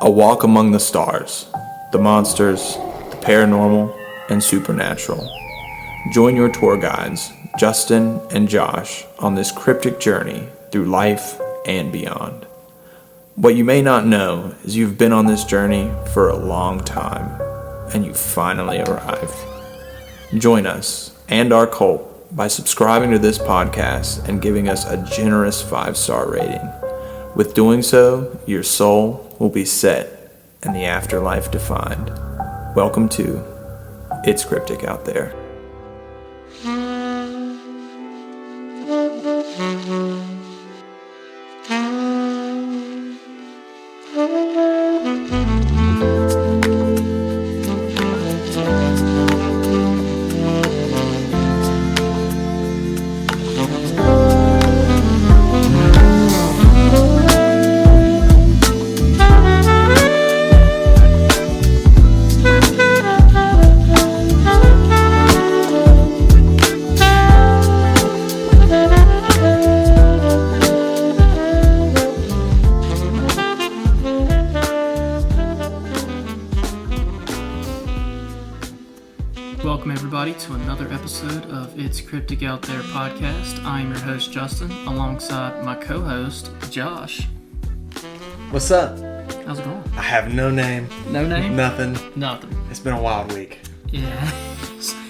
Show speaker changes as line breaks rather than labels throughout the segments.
A walk among the stars, the monsters, the paranormal, and supernatural. Join your tour guides, Justin and Josh, on this cryptic journey through life and beyond. What you may not know is you've been on this journey for a long time, and you finally arrived. Join us and our cult by subscribing to this podcast and giving us a generous 5-star rating. With doing so, your soul will be set and the afterlife defined. Welcome to It's Cryptic Out There.
Welcome everybody to another episode of It's Cryptic Out There podcast. I am your host Justin, alongside my co-host Josh.
What's up?
How's it going?
I have no name.
No name?
Nothing.
Nothing.
It's been a wild week.
Yeah.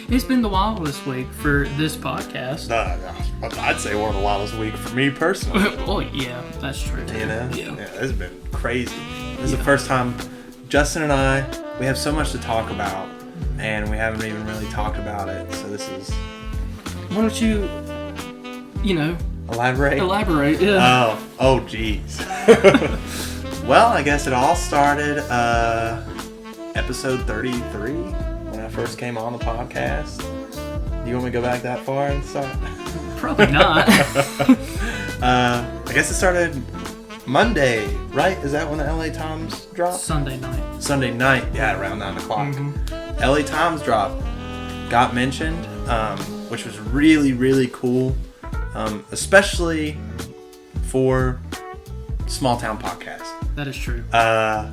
It's been the wildest week for this podcast.
I'd say one of the wildest week for me personally.
Oh yeah, that's true.
You know?
Yeah.
This has been crazy. This is the first time Justin and I, we have so much to talk about, and we haven't even really talked about it. So this is...
Why don't you,
Elaborate?
Yeah.
Oh, geez. Well, I guess it all started episode 33 when I first came on the podcast. Do you want me to go back that far and start?
Probably not.
I guess it started Monday, right? Is that when the LA Times dropped?
Sunday night.
Sunday night, yeah, around 9 o'clock.
Mm-hmm.
LA Times drop got mentioned, which was really, really cool, especially for small town podcasts.
That is true.
I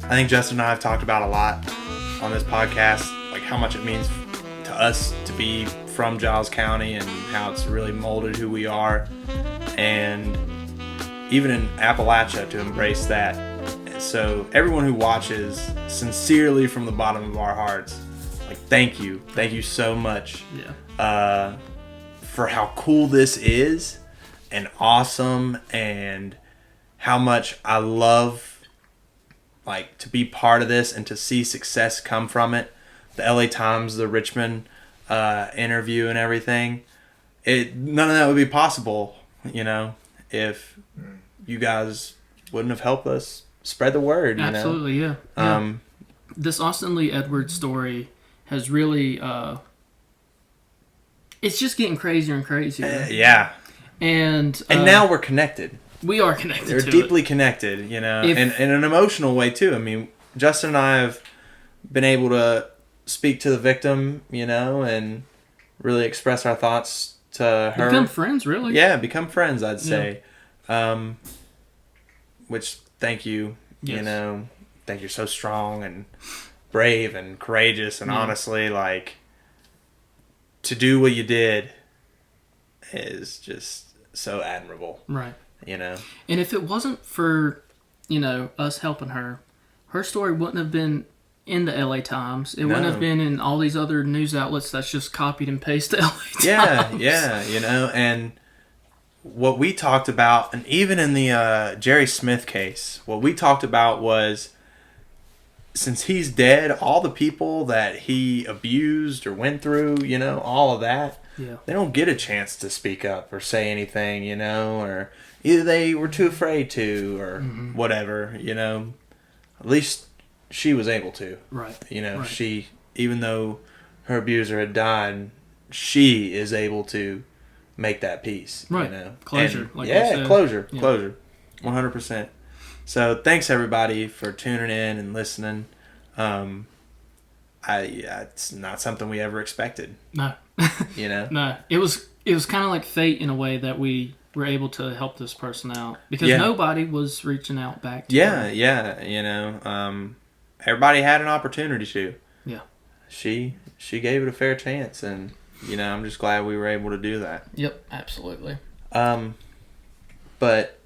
think Justin and I have talked about a lot on this podcast, like how much it means to us to be from Giles County and how it's really molded who we are, and even in Appalachia to embrace that. So everyone who watches, sincerely from the bottom of our hearts, like thank you so much.
Yeah.
For how cool this is and awesome, and how much I love like to be part of this and to see success come from it. The LA Times, the Richmond interview and everything. None of that would be possible, if you guys wouldn't have helped us spread the word.
Absolutely, yeah. This Austin Lee Edwards story has really, it's just getting crazier and crazier.
Yeah.
And
now we're connected.
We are connected.
They're deeply connected, and in an emotional way too. I mean, Justin and I have been able to speak to the victim, and really express our thoughts to her.
Become friends, really.
Yeah, become friends, I'd say. Yeah. Which, thank you.
Yes.
Think you're so strong and brave and courageous, and honestly, like, to do what you did is just so admirable.
Right.
And
if it wasn't for, us helping her story wouldn't have been in the LA Times. It wouldn't have been in all these other news outlets that's just copied and pasted LA Times.
Yeah, and what we talked about, and even in the Jerry Smith case, what we talked about was, since he's dead, all the people that he abused or went through, all of that, they don't get a chance to speak up or say anything, or either they were too afraid to, or whatever, At least she was able to.
Right.
Right. She, even though her abuser had died, she is able to make that peace.
Right. Closure.
And, closure. 100%. So thanks everybody for tuning in and listening. It's not something we ever expected.
No.
You know?
No. It was kind of like fate in a way that we we're able to help this person out because nobody was reaching out back to her.
Yeah. Everybody had an opportunity to.
Yeah.
She gave it a fair chance, and I'm just glad we were able to do that.
Yep, absolutely.
But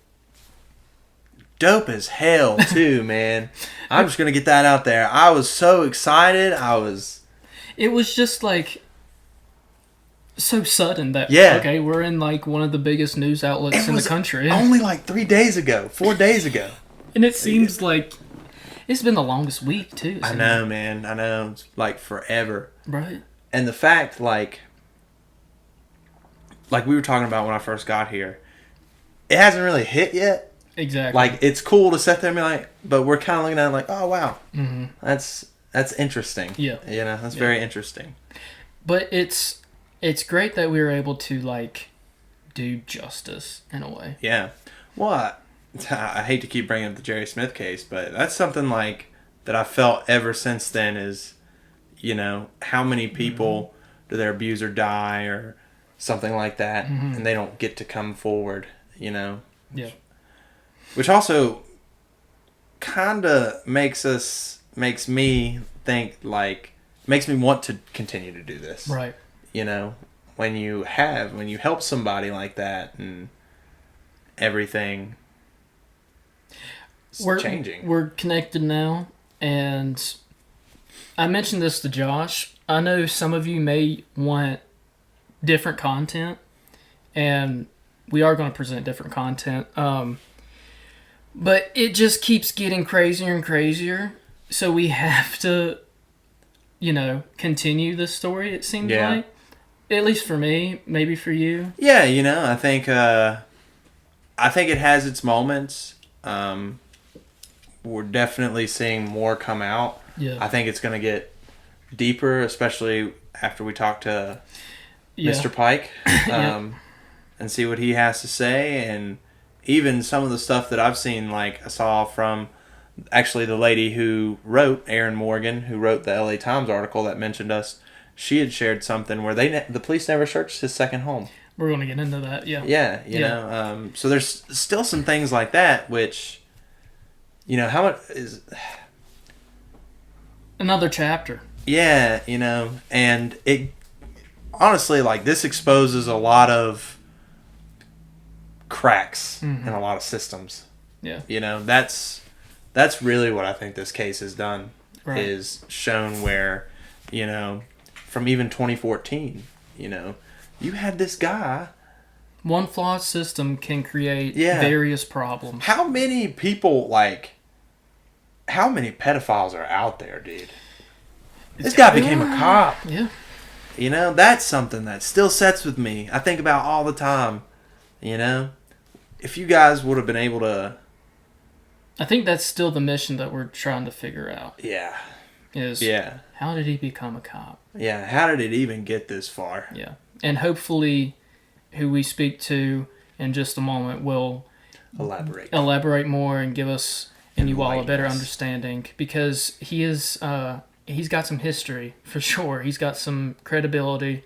dope as hell too, man. I'm just gonna get that out there. I was so excited.
It was just like so sudden that okay, we're in like one of the biggest news outlets in the country.
Only like 4 days ago.
And it seems like it's been the longest week too.
I know, man. I know. It's like forever.
Right.
And the fact, like we were talking about when I first got here, it hasn't really hit yet.
Exactly.
Like, it's cool to sit there and be like, but we're kind of looking at it like, oh, wow.
Mm-hmm.
That's interesting.
Yeah.
That's very interesting.
But it's great that we were able to, like, do justice in a way.
Yeah. Well, I hate to keep bringing up the Jerry Smith case, but that's something, like, that I felt ever since then is, how many people do their abuser die or something like that, and they don't get to come forward, Yeah. Which also kind of makes me think, like, makes me want to continue to do this.
Right.
When you help somebody like that and everything is changing.
We're connected now, and I mentioned this to Josh. I know some of you may want different content, and we are going to present different content. But it just keeps getting crazier and crazier. So we have to, continue the story, it seems like. At least for me, maybe for you.
Yeah, I think it has its moments. We're definitely seeing more come out.
Yeah.
I think it's going to get deeper, especially after we talk to Mr. Pike and see what he has to say, and even some of the stuff that I've seen, like I saw from actually the lady who wrote, Erin Morgan, who wrote the LA Times article that mentioned us. She had shared something where the police never searched his second home.
We're going to get into that, yeah.
Yeah, you know. So there's still some things like that, which, how much is...
Another chapter.
Yeah, and it... Honestly, like, this exposes a lot of cracks in a lot of systems.
Yeah.
That's really what I think this case has done. Right. Is shown where, from even 2014, you had this guy.
One flawed system can create various problems.
How many people, how many pedophiles are out there, dude? This guy became a cop.
Yeah.
That's something that still sets with me. I think about all the time, If you guys would have been able to...
I think that's still the mission that we're trying to figure out.
Yeah.
How did he become a cop?
Yeah, how did it even get this far?
Yeah. And hopefully who we speak to in just a moment will elaborate more and give us and you all a better understanding, because he's got some history for sure. He's got some credibility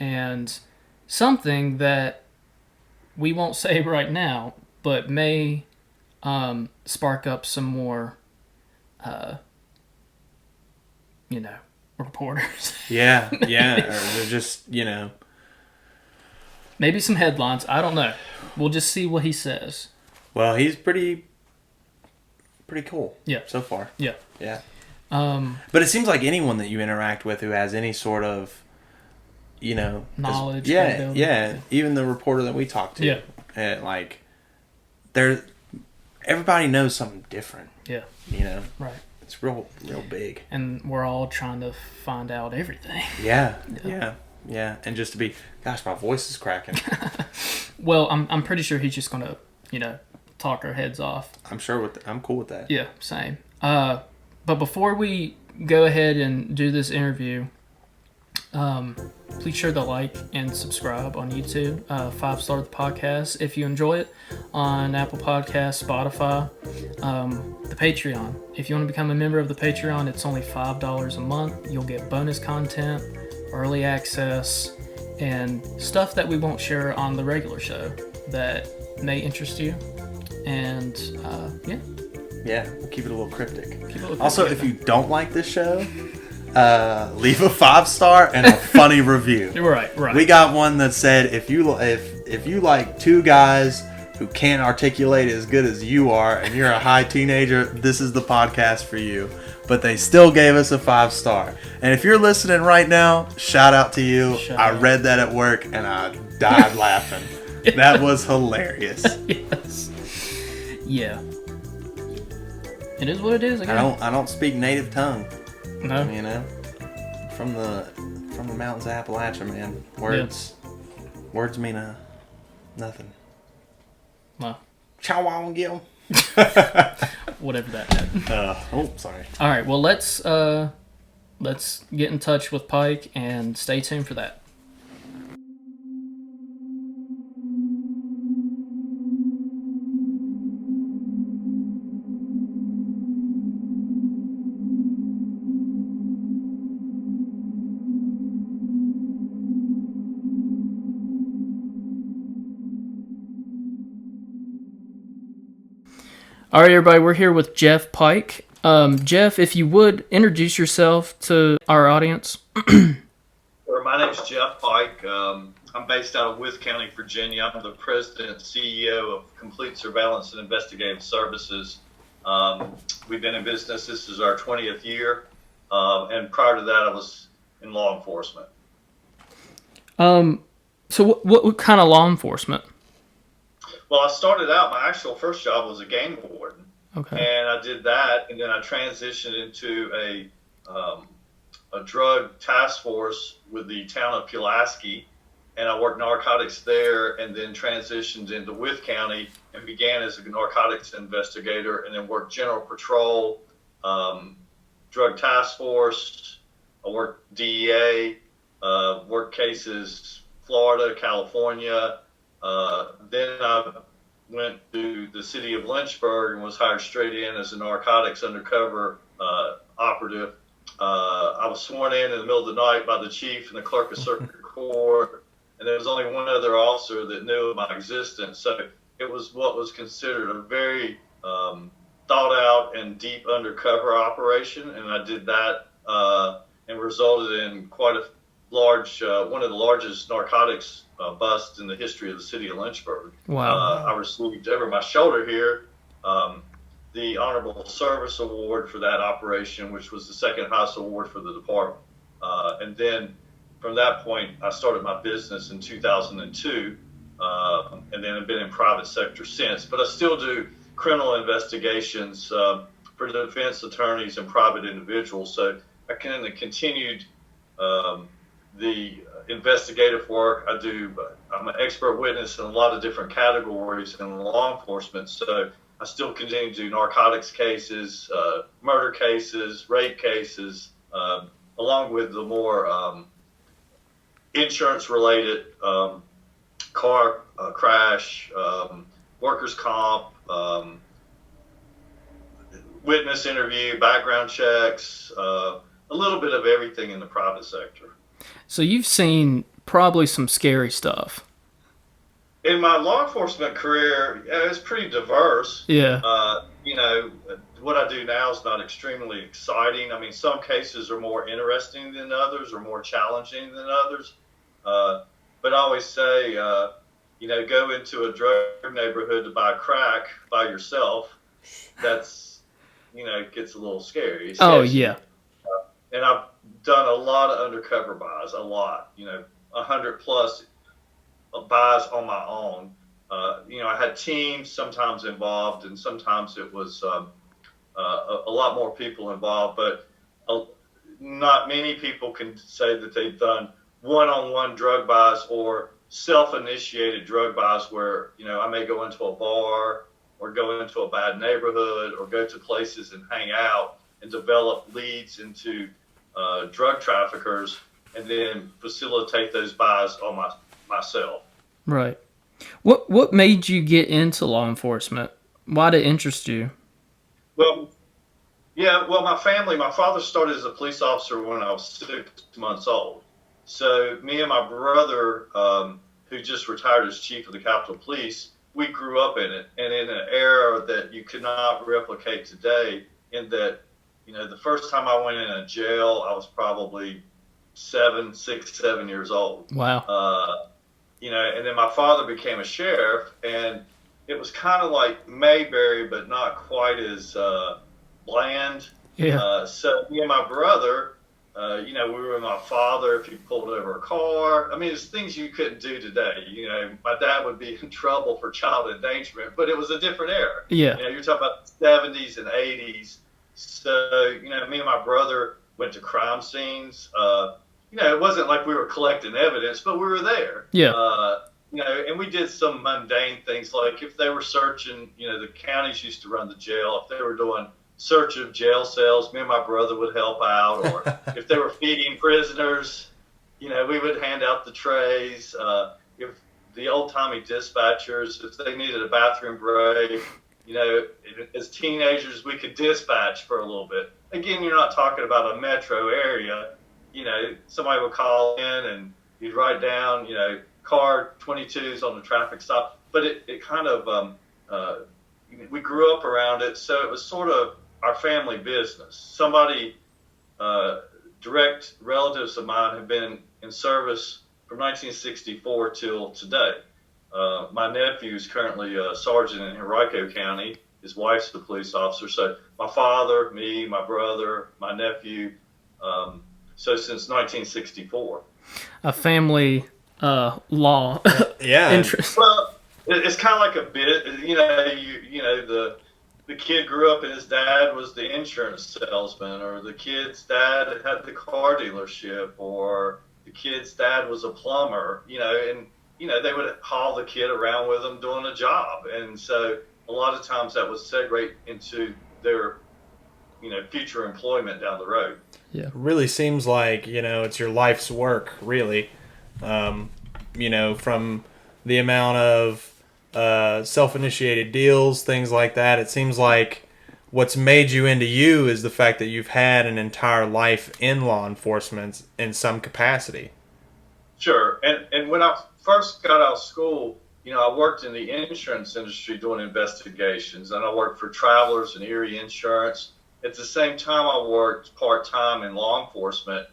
and something that we won't say right now, but may spark up some more reporters.
Yeah, or they're just,
Maybe some headlines. I don't know. We'll just see what he says.
Well, he's pretty cool.
Yeah.
So far.
Yeah.
Yeah. But it seems like anyone that you interact with who has any sort of,
knowledge.
Yeah. Even the reporter that we talked to.
Yeah.
Everybody knows something different.
Yeah. Right.
It's real big.
And we're all trying to find out everything.
Yeah. And just to be, gosh, my voice is cracking.
Well, I'm pretty sure he's just gonna, talk our heads off.
I'm cool with that.
Yeah, same. But before we go ahead and do this interview, please share the like and subscribe on YouTube. 5-star the podcast if you enjoy it, on Apple Podcasts, Spotify, the Patreon. If you want to become a member of the Patreon, it's only $5 a month. You'll get bonus content, early access, and stuff that we won't share on the regular show. that may interest you. And
Yeah, we'll keep it a little cryptic. Also, if you don't like this show, leave a 5-star and a funny review.
Right.
We got one that said if you like two guys who can't articulate as good as you are and you're a high teenager, this is the podcast for you. But they still gave us a 5-star. And if you're listening right now, shout out to you. I read that at work and I died laughing.
Yes.
That was hilarious.
Yes. Yeah. It is what it is.
I don't speak native tongue.
No.
You know, from the mountains of Appalachia, man. Words mean nothing.
Well,
Chow Gil.
whatever that meant.
Sorry.
All right. Well, let's get in touch with Pike and stay tuned for that. All right, everybody, we're here with Jeff Pike. Jeff, if you would, introduce yourself to our audience.
My name's Jeff Pike. I'm based out of Wytheville County, Virginia. I'm the president and CEO of Complete Surveillance and Investigative Services. We've been in business. This is our 20th year. And prior to that, I was in law enforcement.
So what kind of law enforcement?
Well, I started out, my actual first job was a game warden.
Okay.
And I did that, and then I transitioned into a drug task force with the town of Pulaski, and I worked narcotics there, and then transitioned into Wytheville County and began as a narcotics investigator, and then worked general patrol, drug task force. I worked DEA, worked cases Florida, California. Then I went to the city of Lynchburg and was hired straight in as a narcotics undercover operative. I was sworn in the middle of the night by the chief and the clerk of circuit court, and there was only one other officer that knew of my existence. So it was what was considered a very thought out and deep undercover operation, and I did that and resulted in quite a large, one of the largest narcotics busts in the history of the city of Lynchburg.
Wow.
I received over my shoulder here the Honorable Service Award for that operation, which was the second highest award for the department. And then from that point, I started my business in 2002, and then I've been in private sector since. But I still do criminal investigations for defense attorneys and private individuals. So I kind of continued the investigative work. I'm an expert witness in a lot of different categories in law enforcement. So I still continue to do narcotics cases, murder cases, rape cases, along with the more insurance-related car crash, workers' comp, witness interview, background checks, a little bit of everything in the private sector.
So you've seen probably some scary stuff.
In my law enforcement career, it's pretty diverse.
Yeah.
What I do now is not extremely exciting. I mean, some cases are more interesting than others or more challenging than others. But I always say, go into a drug neighborhood to buy crack by yourself. That's, gets a little scary.
Oh, yeah.
And I've done a lot of undercover buys, 100 plus buys on my own. I had teams sometimes involved, and sometimes it was a lot more people involved, but not many people can say that they've done one-on-one drug buys or self-initiated drug buys where, I may go into a bar or go into a bad neighborhood or go to places and hang out and develop leads into drug traffickers and then facilitate those buys on myself.
Right. What made you get into law enforcement? Why did it interest you?
Well, my father started as a police officer when I was 6 months old. So me and my brother, who just retired as chief of the Capitol Police, we grew up in it, and in an era that you could not replicate today, in that, you know, the first time I went in a jail, I was probably 7 years old.
Wow.
You know, and then my father became a sheriff, and it was kind of like Mayberry, but not quite as bland.
Yeah.
So me and my brother, you know, we were with my father if he pulled over a car. I mean, it's things you couldn't do today. You know, my dad would be in trouble for child endangerment, but it was a different era.
Yeah.
You know, you're talking about the 70s and 80s. So, you know, me and my brother went to crime scenes. You know, it wasn't like we were collecting evidence, but we were there.
Yeah.
You know, and we did some mundane things, like if they were searching, you know, the counties used to run the jail. If they were doing search of jail cells, me and my brother would help out. Or if they were feeding prisoners, you know, we would hand out the trays. If the old-timey dispatchers, if they needed a bathroom break, you know, as teenagers, we could dispatch for a little bit. Again, you're not talking about a metro area. You know, somebody would call in and you'd write down, you know, car 22's on the traffic stop. But it kind of, we grew up around it, so it was sort of our family business. Somebody, direct relatives of mine have been in service from 1964 till today. My nephew is currently a sergeant in Henrico County. His wife's the police officer. So my father, me, my brother, my nephew, so since 1964.
A family law interest.
Well, it's kind of like a bit, you know, the kid grew up and his dad was the insurance salesman, or the kid's dad had the car dealership, or the kid's dad was a plumber, you know, and, you know, they would haul the kid around with them doing a job. And so a lot of times that would segue into their, you know, future employment down the road.
Yeah. It really seems like, you know, it's your life's work, really. You know, from the amount of self-initiated deals, things like that, it seems like what's made you into you is the fact that you've had an entire life in law enforcement in some capacity.
Sure. And when I first got out of school, you know, I worked in the insurance industry doing investigations, and I worked for Travelers and Erie Insurance. At the same time, I worked part-time in law enforcement.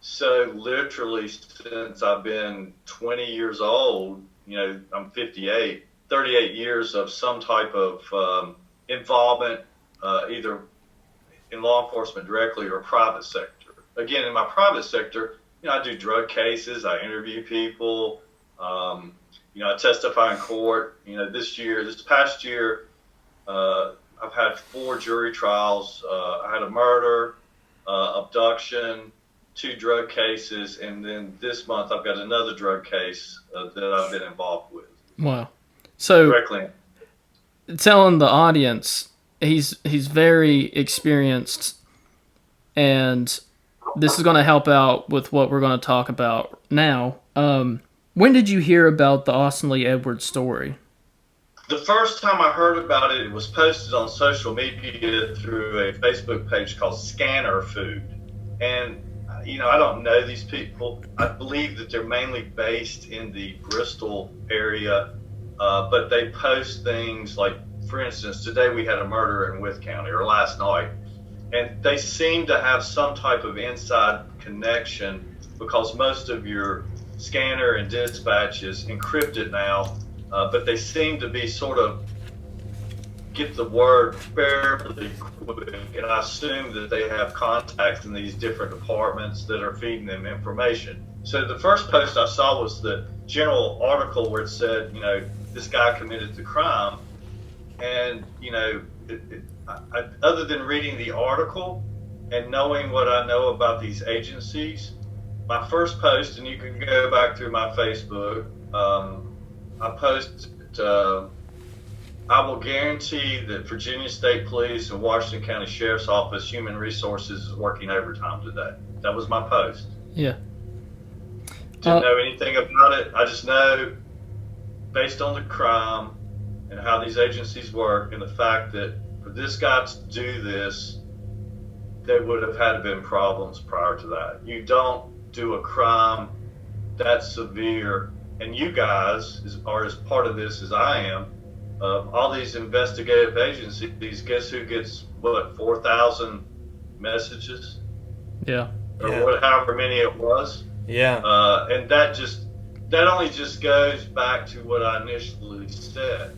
So literally since I've been 20 years old, you know, I'm 58, 38 years of some type of involvement, either in law enforcement directly or private sector. Again, in my private sector, you know, I do drug cases, I interview people, you know, I testify in court. You know, this past year, I've had 4 jury trials. I had a murder, abduction, 2 drug cases, and then this month I've got another drug case that I've been involved with.
Wow. So
directly
telling the audience he's very experienced, and this is going to help out with what we're going to talk about now. When did you hear about the Austin Lee Edwards story?
The first time I heard about it, it was posted on social media through a Facebook page called Scanner Food. And, you know, I don't know these people. I believe that they're mainly based in the Bristol area, but they post things like, for instance, today we had a murder in Wytheville County, or last night, and they seem to have some type of inside connection because most of your scanner and dispatch is encrypted now, but they seem to be sort of get the word fairly quick, and I assume that they have contacts in these different departments that are feeding them information. So the first post I saw was the general article where it said, you know, this guy committed the crime, and, you know, other than reading the article and knowing what I know about these agencies, my first post, and you can go back through my Facebook, I posted, I will guarantee that Virginia State Police and Washington County Sheriff's Office Human Resources is working overtime today. That was my post.
Yeah.
Didn't know anything about it. I just know, based on the crime and how these agencies work, and the fact that for this guy to do this, there would have had to been problems prior to that. You don't do a crime that severe and you guys are as part of this as I am. All these investigative agencies, guess who gets what, 4,000 messages?
Yeah.
Or however many it was.
Yeah.
And that only just goes back to what I initially said.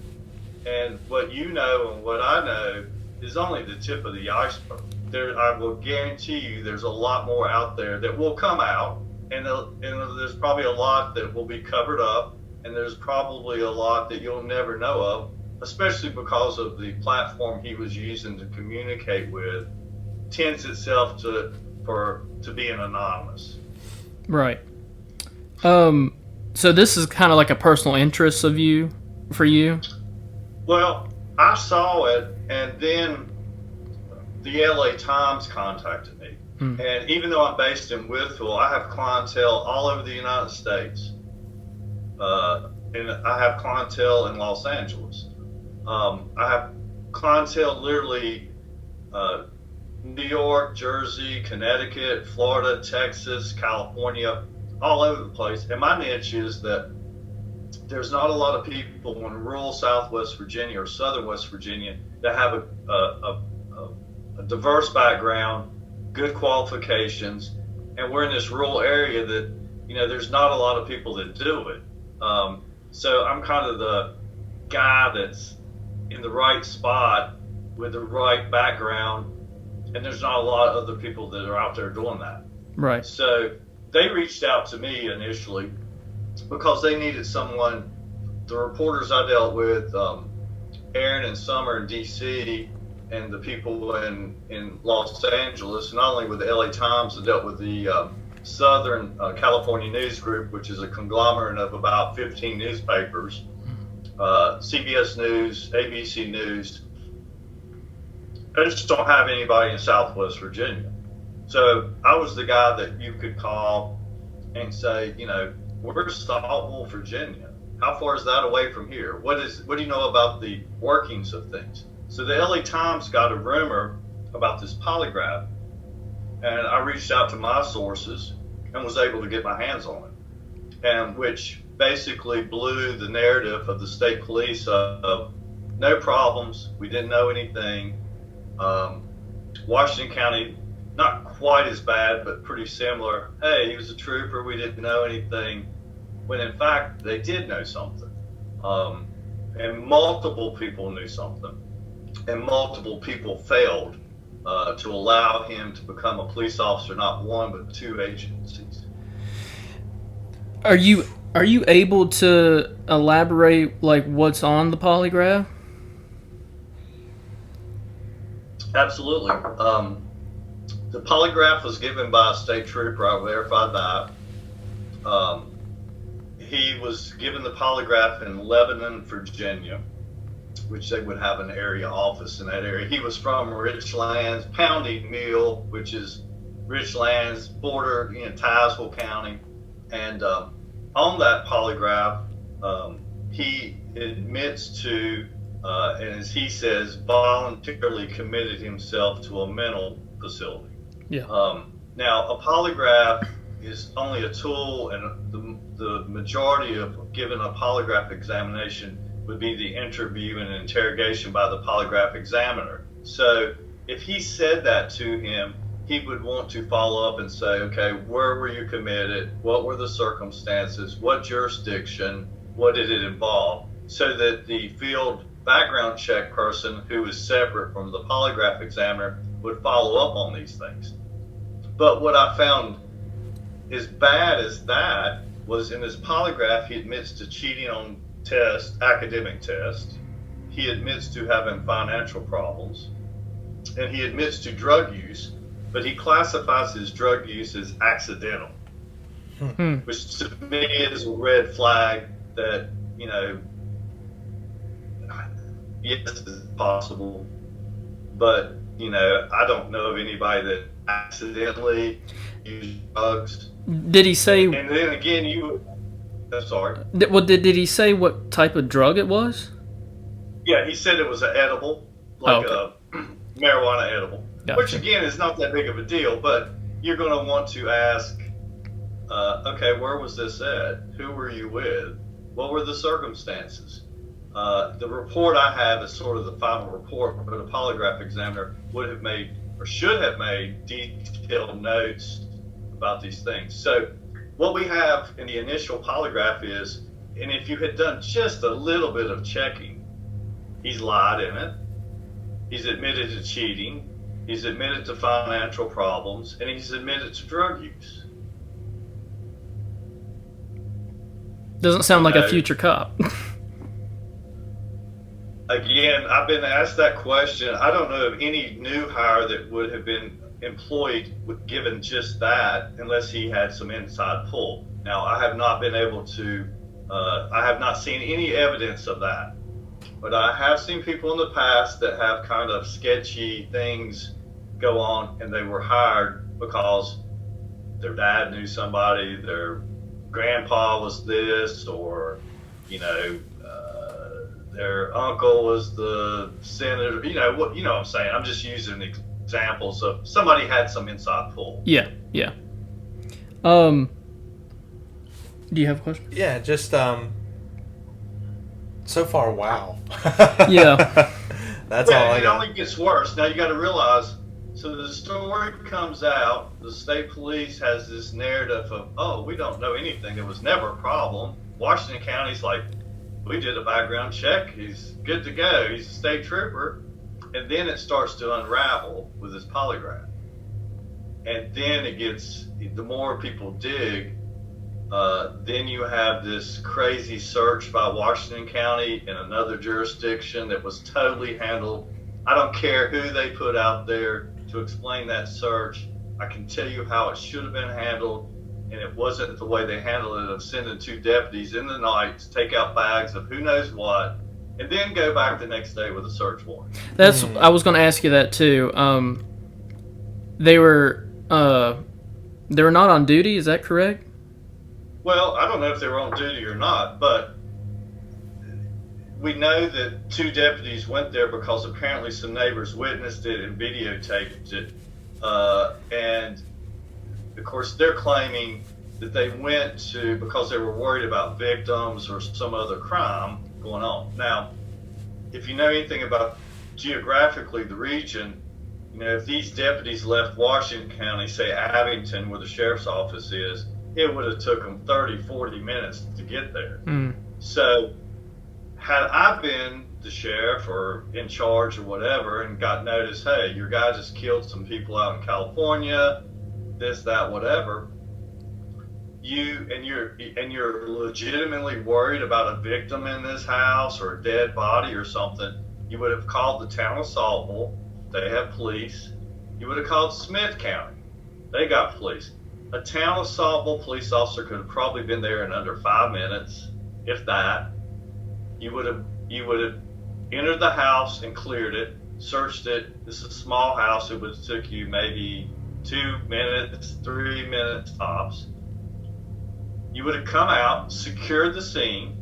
And what you know and what I know is only the tip of the iceberg. I will guarantee you there's a lot more out there that will come out, and there's probably a lot that will be covered up, and there's probably a lot that you'll never know of, especially because of the platform he was using to communicate with tends itself to being anonymous.
Right. So this is kind of like a personal interest for you?
Well, I saw it, and then the LA Times contacted me. And even though I'm based in Wytheville, I have clientele all over the United States. And I have clientele in Los Angeles. I have clientele literally New York, Jersey, Connecticut, Florida, Texas, California, all over the place. And my niche is that there's not a lot of people in rural Southwest Virginia or Southern West Virginia that have a diverse background, good qualifications, and we're in this rural area that, there's not a lot of people that do it. So I'm kind of the guy that's in the right spot with the right background, and there's not a lot of other people that are out there doing that.
Right.
So they reached out to me initially because they needed someone. The reporters I dealt with, Aaron and Summer in D.C., and the people in Los Angeles, not only with the LA Times, I dealt with the Southern California News Group, which is a conglomerate of about 15 newspapers, CBS News, ABC News. I just don't have anybody in Southwest Virginia. So I was the guy that you could call and say, where's Saltville, Virginia? How far is that away from here? What do you know about the workings of things? So the LA Times got a rumor about this polygraph, and I reached out to my sources and was able to get my hands on it, and which basically blew the narrative of the state police of no problems, we didn't know anything. Washington County, not quite as bad, but pretty similar. Hey, he was a trooper, we didn't know anything, when in fact they did know something. And multiple people knew something, and multiple people failed to allow him to become a police officer, not one, but two agencies.
Are you able to elaborate like what's on the polygraph?
Absolutely. The polygraph was given by a state trooper. I verified that. He was given the polygraph in Lebanon, Virginia, which they would have an area office in that area. He was from Richlands, Pounding Mill, which is Richlands, border, Tazewell County. And on that polygraph, he admits to, and as he says, voluntarily committed himself to a mental facility.
Yeah.
Now, a polygraph is only a tool, and the majority of given a polygraph examination would be the interview and interrogation by the polygraph examiner. So if he said that to him, he would want to follow up and say, okay, where were you committed? What were the circumstances? What jurisdiction? What did it involve? So that the field background check person, who is separate from the polygraph examiner, would follow up on these things. But what I found as bad as that was in his polygraph, he admits to cheating on academic tests. He admits to having financial problems, and he admits to drug use, but he classifies his drug use as accidental, which to me is a red flag that, yes, it's possible, but, I don't know of anybody that accidentally used drugs.
Did he say...
And then again, I'm sorry.
Did he say what type of drug it was?
Yeah, he said it was an edible, like
okay.
a marijuana edible,
Gotcha.
which again is not that big of a deal, but you're going to want to ask, Okay, where was this at? Who were you with? What were the circumstances? The report I have is sort of the final report, but a polygraph examiner would have made or should have made detailed notes about these things. So what we have in the initial polygraph is, and if you had done just a little bit of checking, he's lied in it, he's admitted to cheating, he's admitted to financial problems, and he's admitted to drug use.
Doesn't sound like a future cop.
Again, I've been asked that question. I don't know of any new hire that would have been employed given just that unless he had some inside pull. Now, I have not been able to, I have not seen any evidence of that. But I have seen people in the past that have kind of sketchy things go on, and they were hired because their dad knew somebody, their grandpa was this, or, their uncle was the senator. You know what I'm saying? I'm just using examples of somebody had some inside pull.
Yeah. Do you have a question?
Yeah, just so far, wow.
Yeah.
That's all I
It
got.
only gets worse. Now you got to realize, so the story comes out, the state police has this narrative of, oh, we don't know anything. There was never a problem. Washington County's like, we did a background check. He's good to go. He's a state trooper. And then it starts to unravel with his polygraph. And then it gets, the more people dig, then you have this crazy search by Washington County in another jurisdiction that was totally handled. I don't care who they put out there to explain that search. I can tell you how it should have been handled, and it wasn't the way they handled it of sending 2 deputies in the night to take out bags of who knows what, and then go back the next day with a search warrant.
I was going to ask you that too. They were not on duty. Is that correct?
Well, I don't know if they were on duty or not, but we know that 2 deputies went there because apparently some neighbors witnessed it and videotaped it. And of course, they're claiming that they went to because they were worried about victims or some other crime going on. Now, if you know anything about geographically the region, if these deputies left Washington County, say Abington, where the sheriff's office is, it would have took them 30, 40 minutes to get there. So had I been the sheriff or in charge or whatever and got notice, hey, your guy just killed some people out in California, this, that, whatever, you're legitimately worried about a victim in this house or a dead body or something, you would have called the town of Saltville. They have police. You would have called Smith County. They got police. A town of Saltville police officer could have probably been there in under 5 minutes, if that. You would have entered the house and cleared it, searched it. This is a small house. It would have took you maybe 2 minutes, 3 minutes tops. You would have come out, secured the scene.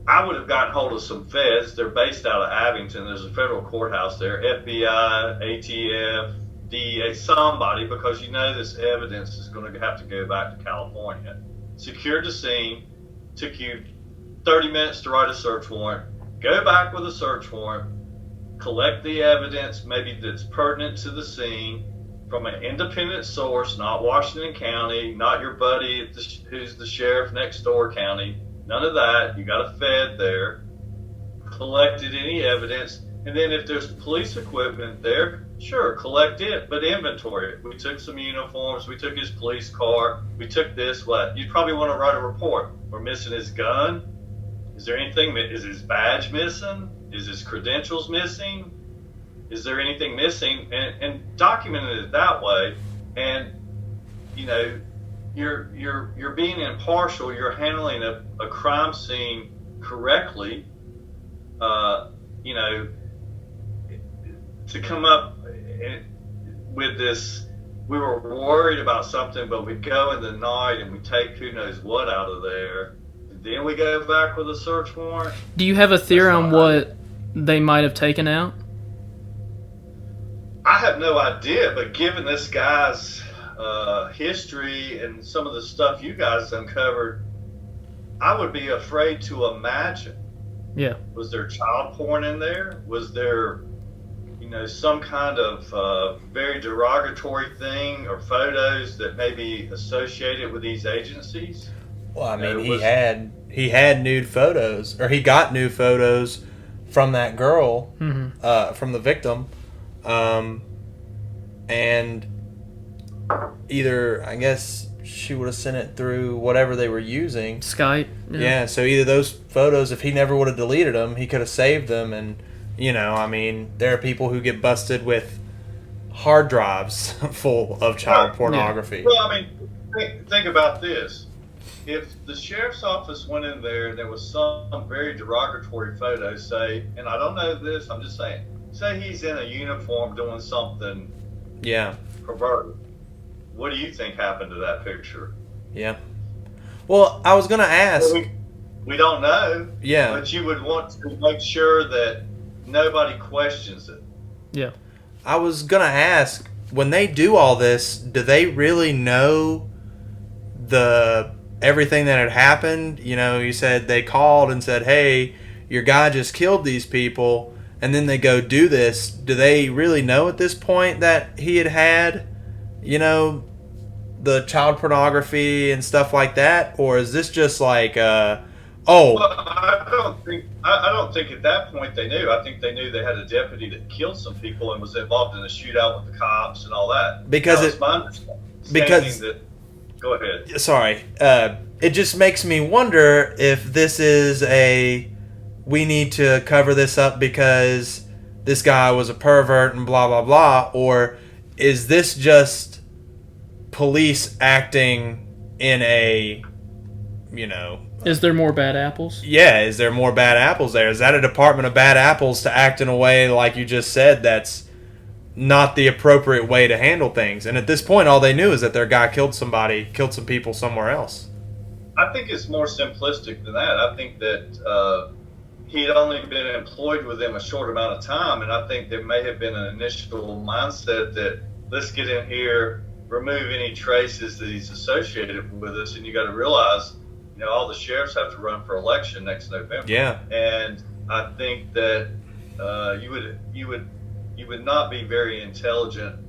I would have gotten hold of some feds. They're based out of Abington. There's a federal courthouse there. FBI, ATF, DEA, somebody, because this evidence is going to have to go back to California. Secured the scene. Took you 30 minutes to write a search warrant. Go back with a search warrant. Collect the evidence, maybe that's pertinent to the scene, from an independent source, not Washington County, not your buddy who's the sheriff next door county. None of that. You got a fed there. Collected any evidence. And then if there's police equipment there, sure, collect it, but inventory it. We took some uniforms. We took his police car. We took this, what? You'd probably want to write a report. We're missing his gun. Is there anything? Is his badge missing? Is his credentials missing? Is there anything missing? And documented it that way. And, you're being impartial. You're handling a crime scene correctly. To come up with this, we were worried about something, but we go in the night and we take who knows what out of there. And then we go back with a search warrant.
Do you have a theory on what they might have taken out?
I have no idea, but given this guy's history and some of the stuff you guys uncovered, I would be afraid to imagine.
Yeah.
Was there child porn in there? Was there, some kind of very derogatory thing or photos that may be associated with these agencies?
Well, I mean, he had nude photos, or he got nude photos from that girl, from the victim, and either, I guess, she would have sent it through whatever they were using.
Skype.
Yeah, so either those photos, if he never would have deleted them, he could have saved them. And, I mean, there are people who get busted with hard drives full of child pornography.
Yeah. Well, I mean, think about this. If the sheriff's office went in there and there was some very derogatory photo, say, and I don't know this, I'm just saying, say he's in a uniform doing something perverted. What do you think happened to that picture?
Yeah. Well, I was going to ask.
We don't know.
Yeah.
But you would want to make sure that nobody questions it.
Yeah.
I was going to ask, when they do all this, do they really know everything that had happened? You said they called and said, hey, your guy just killed these people, and then they go do this. Do they really know at this point that he had the child pornography and stuff like that? Or is this just like,
Well, I don't think at that point they knew. I think they knew they had a deputy that killed some people and was involved in a shootout with the cops and all that. Go ahead.
Sorry. It just makes me wonder if this is we need to cover this up because this guy was a pervert and blah, blah, blah, or is this just police acting in
Is there more bad apples?
Yeah, is there more bad apples there? Is that a department of bad apples to act in a way, like you just said, that's not the appropriate way to handle things? And at this point, all they knew is that their guy killed some people somewhere else.
I think it's more simplistic than that. I think that he had only been employed with them a short amount of time, and I think there may have been an initial mindset that let's get in here, remove any traces that he's associated with us, and you got to realize, all the sheriffs have to run for election next November.
Yeah,
and I think that you would not be very intelligent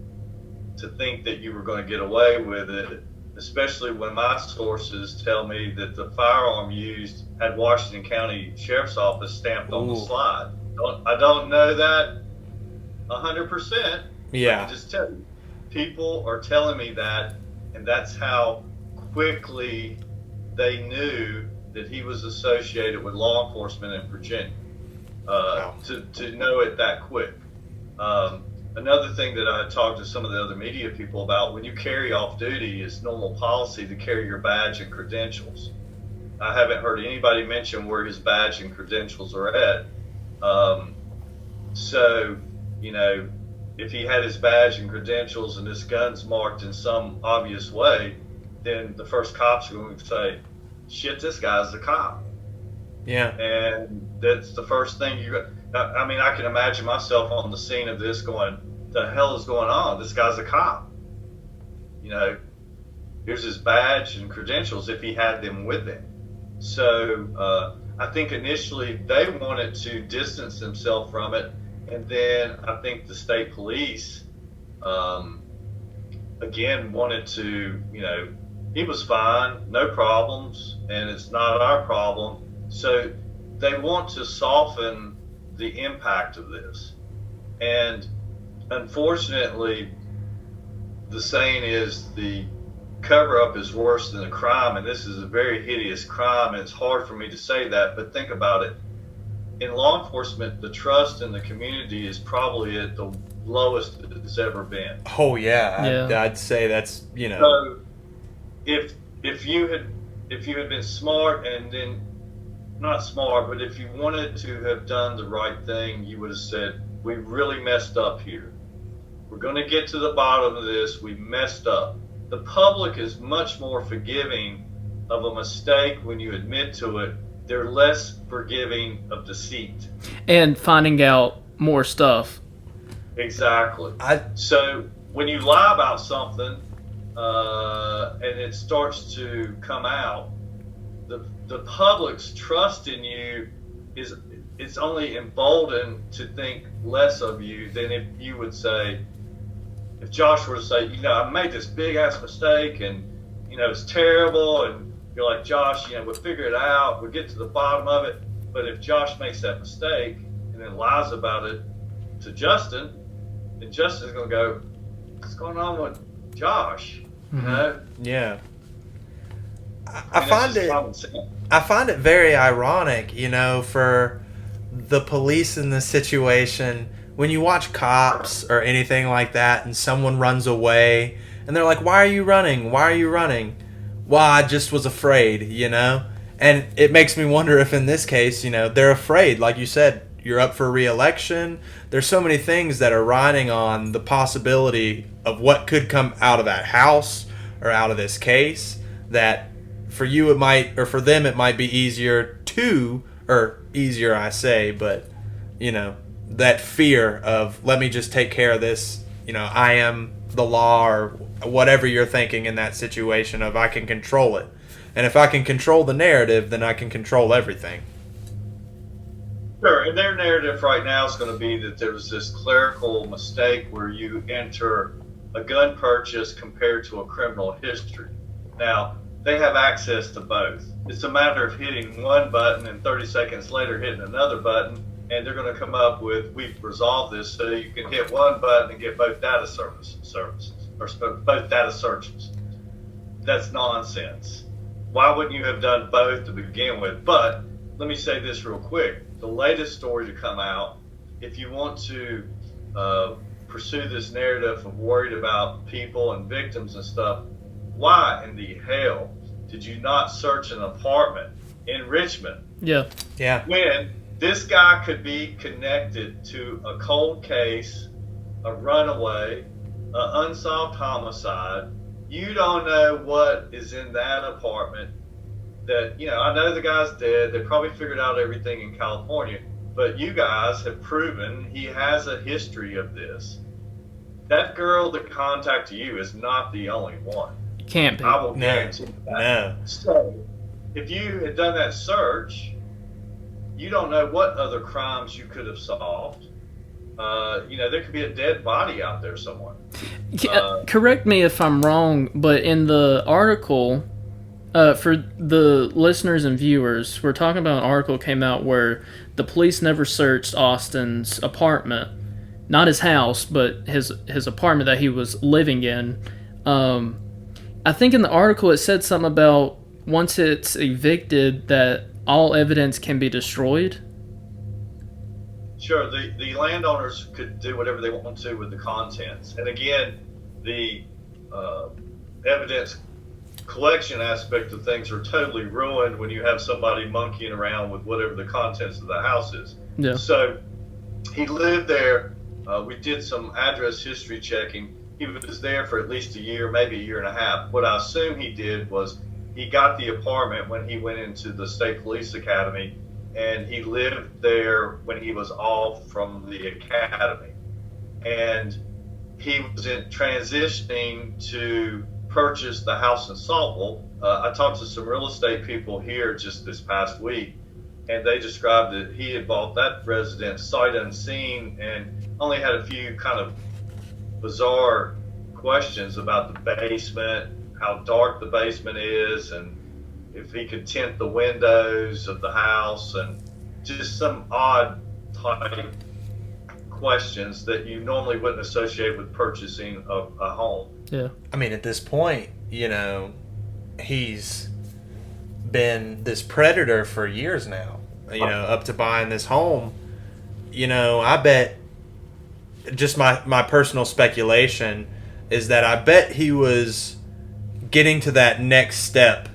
to think that you were going to get away with it, especially when my sources tell me that the firearm used had Washington County Sheriff's Office stamped on the slide. I don't know that 100%.
Yeah.
I can just tell you, people are telling me that, and that's how quickly they knew that he was associated with law enforcement in Virginia. To know it that quick. Another thing that I talked to some of the other media people about, when you carry off duty, it's normal policy to carry your badge and credentials. I haven't heard anybody mention where his badge and credentials are at. So, if he had his badge and credentials and his gun's marked in some obvious way, then the first cops are going to say, shit, this guy's a cop.
Yeah.
And that's the first thing I can imagine myself on the scene of this going, the hell is going on? This guy's a cop. Here's his badge and credentials if he had them with him. So I think initially they wanted to distance themselves from it. And then I think the state police, again, wanted to, he was fine, no problems, and it's not our problem. So they want to soften the impact of this. And unfortunately, the saying is the cover-up is worse than the crime, and this is a very hideous crime, and it's hard for me to say that, but think about it. In law enforcement, the trust in the community is probably at the lowest it's ever been.
Oh, yeah. I'd say that's,
So if you had been smart and then not smart, but if you wanted to have done the right thing, you would have said, we really messed up here. We're going to get to the bottom of this. We messed up. The public is much more forgiving of a mistake when you admit to it. They're less forgiving of deceit.
And finding out more stuff.
Exactly. So when you lie about something, and it starts to come out, the public's trust in you it's only emboldened to think less of you than if you would say, if Josh were to say, I made this big ass mistake and it's terrible, and you're like, Josh, we'll figure it out, we'll get to the bottom of it. But if Josh makes that mistake and then lies about it to Justin, then Justin's going to go, what's going on with Josh?
Yeah. I find it very ironic, for the police in this situation. When you watch Cops or anything like that and someone runs away and they're like, why are you running? Why are you running? Well, I just was afraid, And it makes me wonder if in this case, they're afraid. Like you said, you're up for re-election. There's so many things that are riding on the possibility of what could come out of that house or out of this case, that for you it might, or for them it might be easier I say, but, that fear of, let me just take care of this, I am the law, or whatever you're thinking in that situation of, I can control it. And if I can control the narrative, then I can control everything.
Sure, and their narrative right now is going to be that there was this clerical mistake where you enter a gun purchase compared to a criminal history. Now, they have access to both. It's a matter of hitting one button and 30 seconds later hitting another button, and they're going to come up with, we've resolved this so you can hit one button and get both data services, or both data searches. That's nonsense. Why wouldn't you have done both to begin with? But let me say this real quick. The latest story to come out, if you want to pursue this narrative of worried about people and victims and stuff, why in the hell did you not search an apartment in Richmond?
Yeah.
When this guy could be connected to a cold case, a runaway, an unsolved homicide. You don't know what is in that apartment. That, I know the guy's dead. They probably figured out everything in California, but you guys have proven he has a history of this. That girl that contacted you is not the only one.
Can't be.
I will guarantee that.
No.
So, if you had done that search, you don't know what other crimes you could have solved. There could be a dead body out there somewhere.
Correct me if I'm wrong, but in the article, for the listeners and viewers, we're talking about an article came out where the police never searched Austin's apartment, not his house, but his apartment that he was living in. I think in the article it said something about once it's evicted that all evidence can be destroyed.
Sure, the landowners could do whatever they want to with the contents. And again, the evidence collection aspect of things are totally ruined when you have somebody monkeying around with whatever the contents of the house is.
Yeah.
So he lived there. We did some address history checking. He was there for at least a year, maybe a year and a half. What I assume he did was he got the apartment when he went into the State Police Academy, and he lived there when he was off from the academy. And he was transitioning to purchase the house in Saltville. I talked to some real estate people here just this past week, and they described that he had bought that residence sight unseen and only had a few kind of bizarre questions about the basement, how dark the basement is, and if he could tint the windows of the house, and just some odd type questions that you normally wouldn't associate with purchasing a home.
Yeah.
I mean, at this point, he's been this predator for years now, up to buying this home. I bet, just my personal speculation is that I bet he was getting to that next step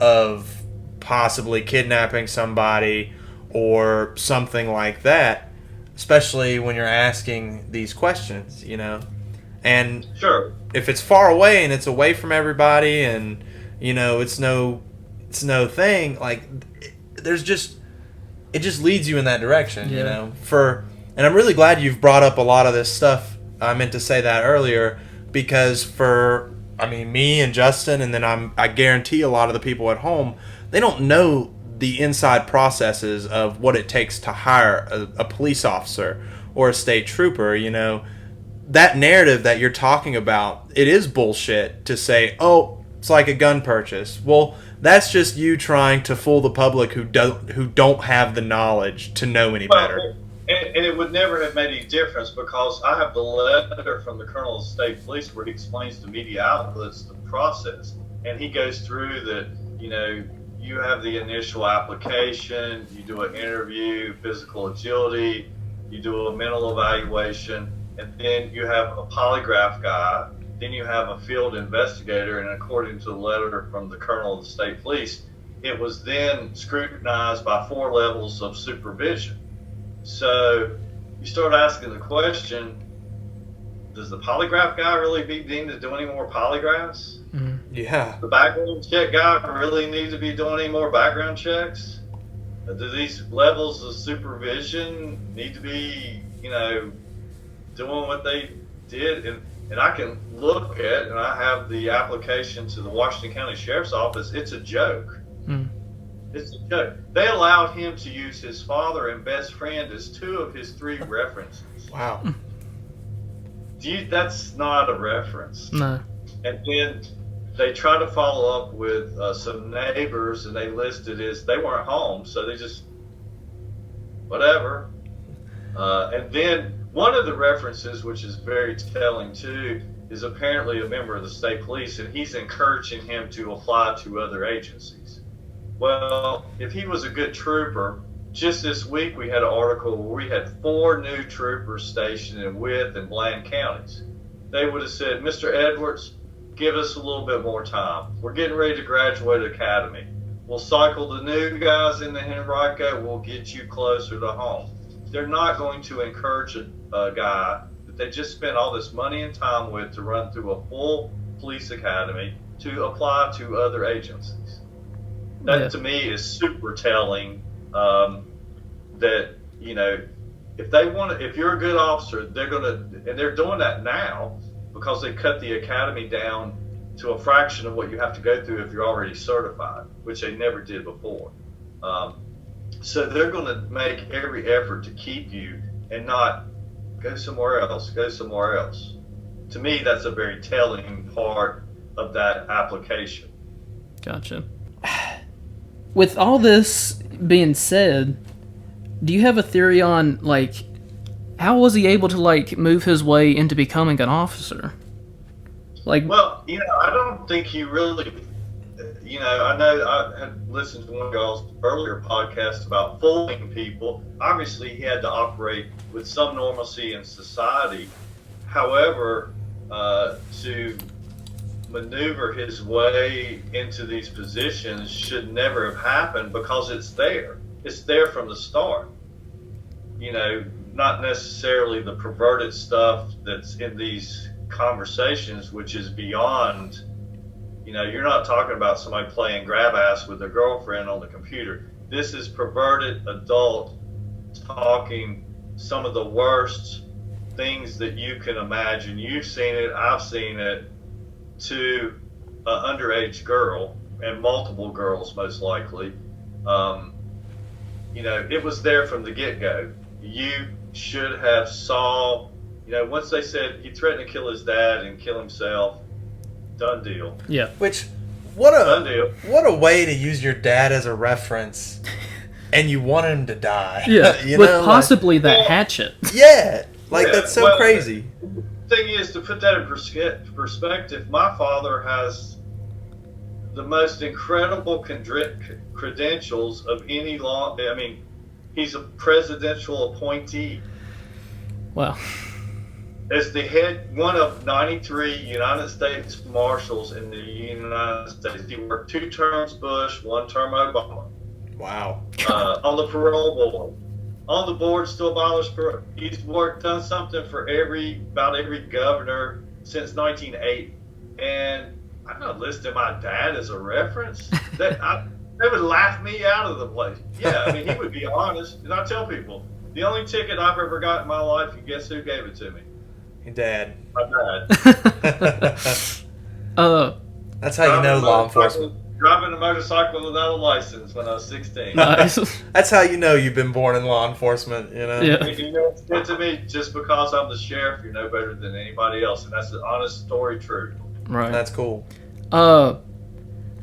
of possibly kidnapping somebody or something like that, especially when you're asking these questions, And
sure,
if it's far away and it's away from everybody and, it's no thing, like, it just leads you in that direction,
Yeah.
And I'm really glad you've brought up a lot of this stuff. I meant to say that earlier, because for I mean, me and Justin, and then I guarantee a lot of the people at home, they don't know the inside processes of what it takes to hire a police officer or a state trooper. You know, that narrative that you're talking about, it is bullshit to say, oh, it's like a gun purchase. Well, that's just you trying to fool the public who don't have the knowledge to know any better.
And it would never have made any difference, because I have the letter from the Colonel of State Police where he explains to media outlets the process. And he goes through that, you know, you have the initial application, you do an interview, physical agility, you do a mental evaluation, and then you have a polygraph guy, then you have a field investigator, and according to the letter from the Colonel of the State Police, it was then scrutinized by 4 levels of supervision. So you start asking the question, does the polygraph guy really be deemed to do any more polygraphs?
Mm-hmm. Yeah.
The background check guy really need to be doing any more background checks? Do these levels of supervision need to be, you know, doing what they did? And I can look at, and I have the application to the Washington County Sheriff's Office, it's a joke. Mm. It's a joke. They allowed him to use his father and best friend as 2 of his 3 references.
Wow.
That's not a reference.
No.
And then they try to follow up with some neighbors, and they listed as they weren't home, so they just whatever. And then one of the references, which is very telling too, is apparently a member of the state police, and he's encouraging him to apply to other agencies. Well, if he was a good trooper, just this week we had an article where we had 4 new troopers stationed in Wytheville and Bland counties. They would have said, Mr. Edwards, give us a little bit more time. We're getting ready to graduate academy. We'll cycle the new guys into Henrico. We'll get you closer to home. They're not going to encourage a guy that they just spent all this money and time with to run through a full police academy to apply to other agencies. That to me is super telling, that, you know, if you're a good officer, they're doing that now because they cut the academy down to a fraction of what you have to go through if you're already certified, which they never did before. So they're going to make every effort to keep you and not go somewhere else. To me, that's a very telling part of that application.
Gotcha. With all this being said, do you have a theory on, like, how was he able to, like, move his way into becoming an officer? Like,
well, you know, I don't think he really, you know, I know I had listened to one of y'all's earlier podcasts about fooling people. Obviously, he had to operate with some normalcy in society. However, to maneuver his way into these positions should never have happened because it's there. It's there from the start. You know, not necessarily the perverted stuff that's in these conversations, which is beyond, you know, you're not talking about somebody playing grab ass with their girlfriend on the computer. This is perverted adult talking some of the worst things that you can imagine. You've seen it, I've seen it, to an underage girl, and multiple girls most likely. You know, it was there from the get-go. You should have saw, you know, once they said he threatened to kill his dad and kill himself, done deal.
Yeah.
Which, what a way to use your dad as a reference, and you want him to die.
Yeah,
you
with
know,
possibly that hatchet.
Yeah, like that's so crazy.
The thing is, to put that in perspective, my father has the most incredible credentials of any law. I mean, he's a presidential appointee.
Wow.
As the head, one of 93 United States Marshals in the United States. He worked 2 terms Bush, 1 term Obama.
Wow.
On the parole board. On the board to abolish parole. He's done something for about every governor since 1980. And I'm not listing my dad as a reference. They would laugh me out of the place. Yeah, I mean, he would be honest. And I tell people, the only ticket I've ever got in my life, and guess who gave it to me?
Your dad.
My dad.
That's how you know law enforcement.
Driving a motorcycle without a license when I was 16.
Nice.
That's how you know you've been born in law enforcement, you know?
Yeah.
You know, it's good to me, just because I'm the sheriff, you're no better than anybody else. And that's an honest story, true.
Right.
That's cool.
I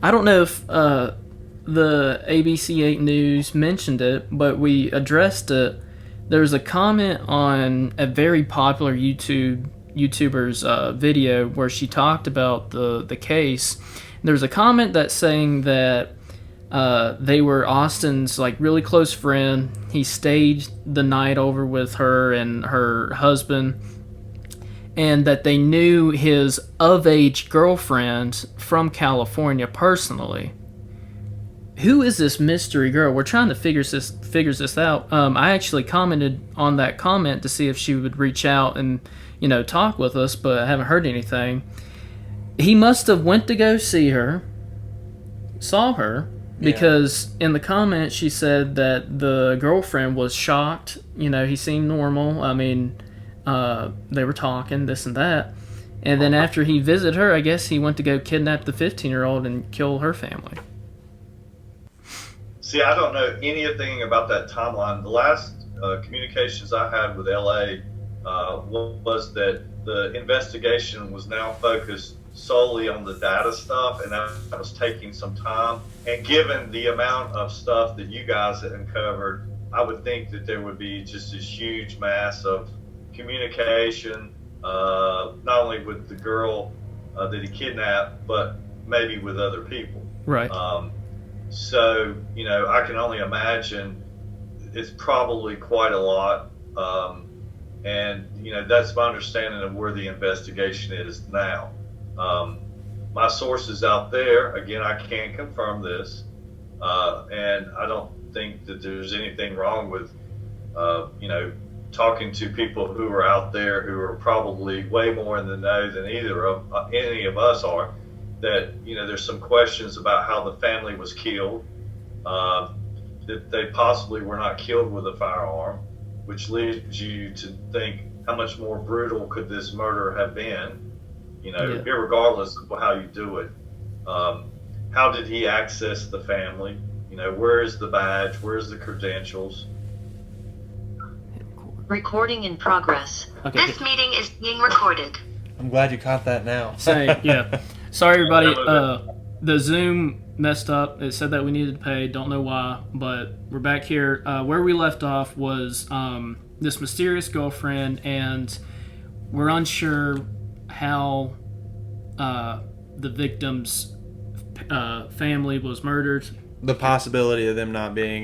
don't know if the ABC8 News mentioned it, but we addressed it. There was a comment on a very popular YouTuber's video where she talked about the case. There's a comment that's saying that they were Austin's like really close friend. He stayed the night over with her and her husband, and that they knew his of-age girlfriend from California personally. Who is this mystery girl? We're trying to figure this out. I actually commented on that comment to see if she would reach out and, you know, talk with us, but I haven't heard anything. He must have went to go see her, saw her, because in the comment she said that the girlfriend was shocked. You know, he seemed normal. I mean, they were talking, this and that. And then after he visited her, I guess he went to go kidnap the 15-year-old and kill her family.
See, I don't know anything about that timeline. The last communications I had with LA was that the investigation was now focused solely on the data stuff, and that was taking some time. And given the amount of stuff that you guys had uncovered, I would think that there would be just this huge mass of communication, not only with the girl that he kidnapped, but maybe with other people.
Right.
So, you know, I can only imagine it's probably quite a lot. And, you know, that's my understanding of where the investigation is now. My sources out there, again, I can't confirm this, and I don't think that there's anything wrong with, you know, talking to people who are out there who are probably way more in the know than any of us are, that, you know, there's some questions about how the family was killed, that they possibly were not killed with a firearm, which leads you to think how much more brutal could this murder have been, you know, irregardless of how you do it. How did he access the family? You know, where is the badge? Where's the credentials?
Recording in progress.
Okay.
This meeting is being recorded.
I'm glad you caught that now.
Sorry, everybody. The Zoom messed up. It said that we needed to pay. Don't know why, but we're back here. Where we left off was this mysterious girlfriend, and we're unsure how the victim's family was murdered.
The possibility of them not being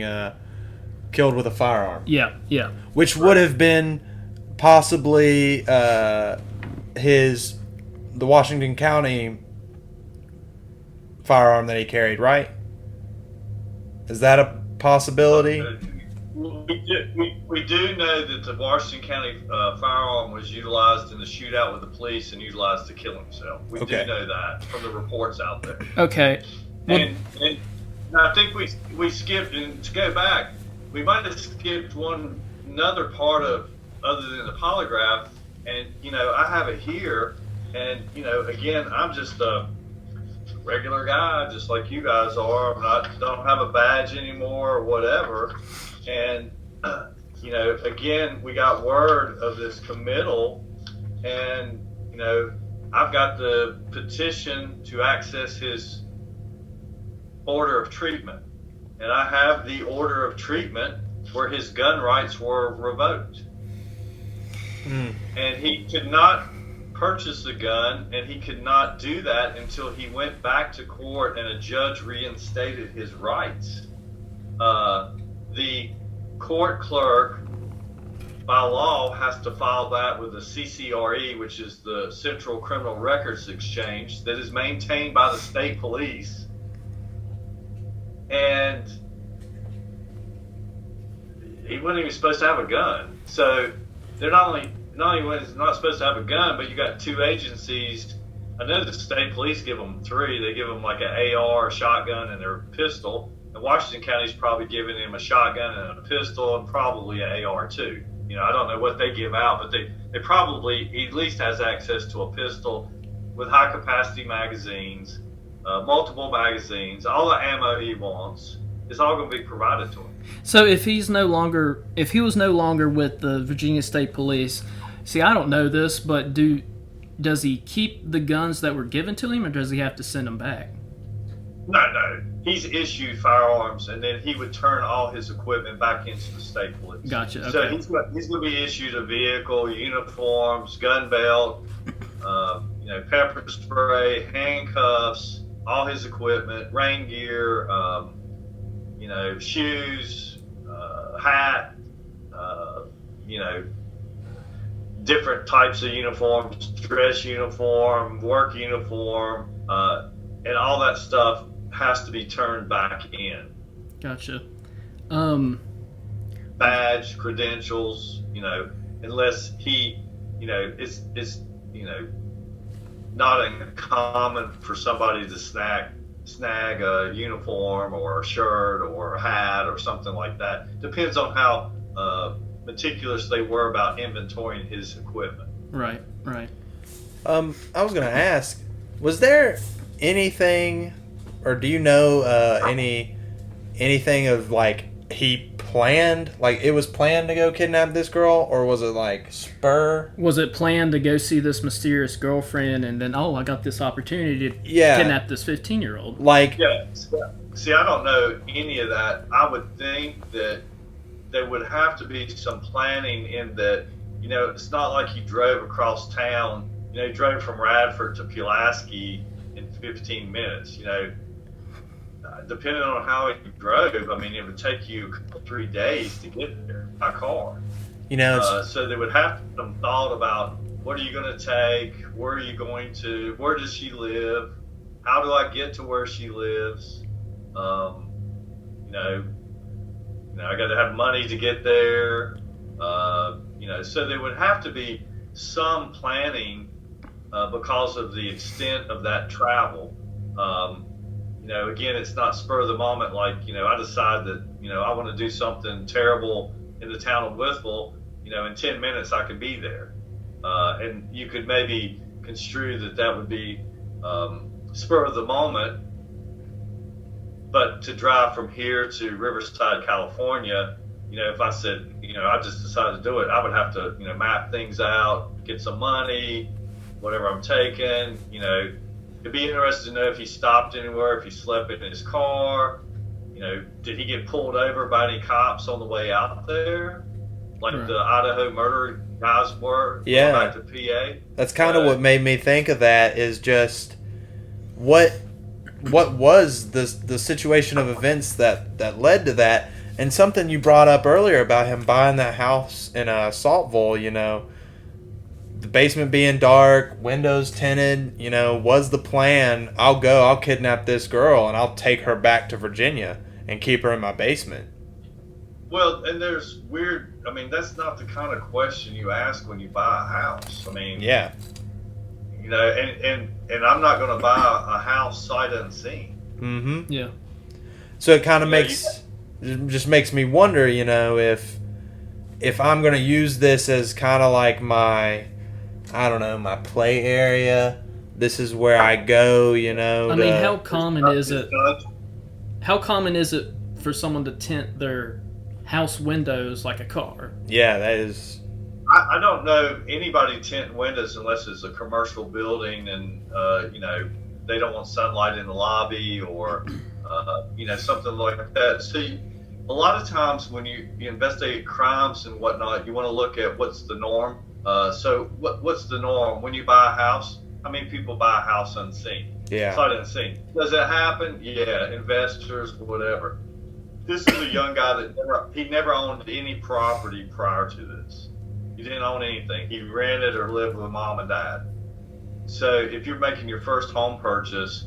killed with a firearm.
Yeah.
Which would have been possibly the Washington County firearm that he carried, right? Is that a possibility?
We do know that the Washington County firearm was utilized in the shootout with the police and utilized to kill himself. We do know that from the reports out there.
Okay.
And I think we skipped, and to go back, we might have skipped another part of, other than the polygraph, and, you know, I have it here, and, you know, again, I'm just a regular guy, just like you guys are. Don't have a badge anymore or whatever, and, you know, again, we got word of this committal, and, you know, I've got the petition to access his order of treatment, and I have the order of treatment where his gun rights were revoked. And he could not purchase a gun, and he could not do that until he went back to court and a judge reinstated his rights. The court clerk, by law, has to file that with the CCRE, which is the Central Criminal Records Exchange, that is maintained by the state police. And he wasn't even supposed to have a gun. So they're not only was not supposed to have a gun, but you got two agencies. I know the state police give them three. They give them like an AR, a shotgun, and their pistol. And Washington County's probably giving him a shotgun and a pistol and probably an AR too. You know, I don't know what they give out, but they probably, he at least has access to a pistol with high capacity magazines multiple magazines, all the ammo he wants. It's all going to be provided to him.
So if he was no longer with the Virginia State Police, see, I don't know this, but does he keep the guns that were given to him, or does he have to send them back?
No. He's issued firearms, and then he would turn all his equipment back into the state police.
Gotcha. Okay.
So he's going to be issued a vehicle, uniforms, gun belt, pepper spray, handcuffs, all his equipment, rain gear, shoes, hat, different types of uniforms, dress uniform, work uniform, and all that stuff has to be turned back in.
Gotcha.
Badge, credentials, unless he, it's not uncommon for somebody to snag a uniform or a shirt or a hat or something like that. Depends on how meticulous they were about inventorying his equipment.
Right.
I was going to ask, was there anything, or do you know anything of like he planned, like it was planned to go kidnap this girl, or was it like spur?
Was it planned to go see this mysterious girlfriend and then, I got this opportunity to kidnap this 15-year-old?
Like,
yeah. See, I don't know any of that. I would think that there would have to be some planning in that, it's not like he drove across town. He drove from Radford to Pulaski in 15 minutes. Depending on how he drove, it would take you 3 days to get there by car. So there would have to be some thought about what are you going to take, where are you going to, where does she live, how do I get to where she lives, I got to have money to get there, so there would have to be some planning because of the extent of that travel. Again, it's not spur of the moment. Like, I decide that, I want to do something terrible in the town of Wytheville. In 10 minutes I could be there. And you could maybe construe that would be spur of the moment. But to drive from here to Riverside, California, if I said, I just decided to do it, I would have to, map things out, get some money, whatever I'm taking, It'd be interesting to know if he stopped anywhere, if he slept in his car. Did he get pulled over by any cops on the way out there? Like the Idaho murder guys were?
Yeah.
Back to PA?
That's kind of what made me think of that, is just what was the situation of events that led to that. And something you brought up earlier about him buying that house in Saltville, the basement being dark, windows tinted, was the plan, I'll kidnap this girl and I'll take her back to Virginia and keep her in my basement.
Well, and there's that's not the kind of question you ask when you buy a house.
Yeah.
And I'm not going to buy a house sight unseen.
Mm-hmm.
Yeah.
So it kind of just makes me wonder, if I'm going to use this as kind of like my play area. This is where I go,
how common is it? How common is it for someone to tint their house windows like a car?
Yeah, that is.
I don't know anybody tinting windows unless it's a commercial building and they don't want sunlight in the lobby or something like that. See, a lot of times when you investigate crimes and whatnot, you want to look at what's the norm. So what's the norm when you buy a house? How many people buy a house unseen?
Yeah.
Sight unseen. Does it happen? Yeah. Investors, whatever. This is a young guy that never owned any property prior to this. He didn't own anything. He rented or lived with mom and dad. So if you're making your first home purchase,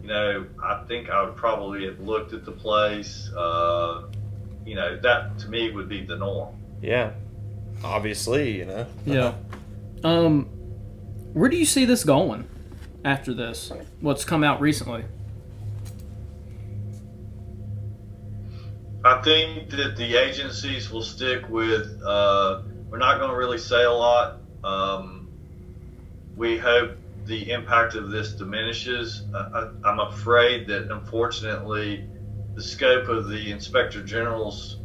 I think I would probably have looked at the place. That to me would be the norm.
Yeah. Obviously,
Yeah. Where do you see this going after this? What's come out recently?
I think that the agencies will stick with, we're not going to really say a lot. We hope the impact of this diminishes. I'm afraid that, unfortunately, the scope of the Inspector General's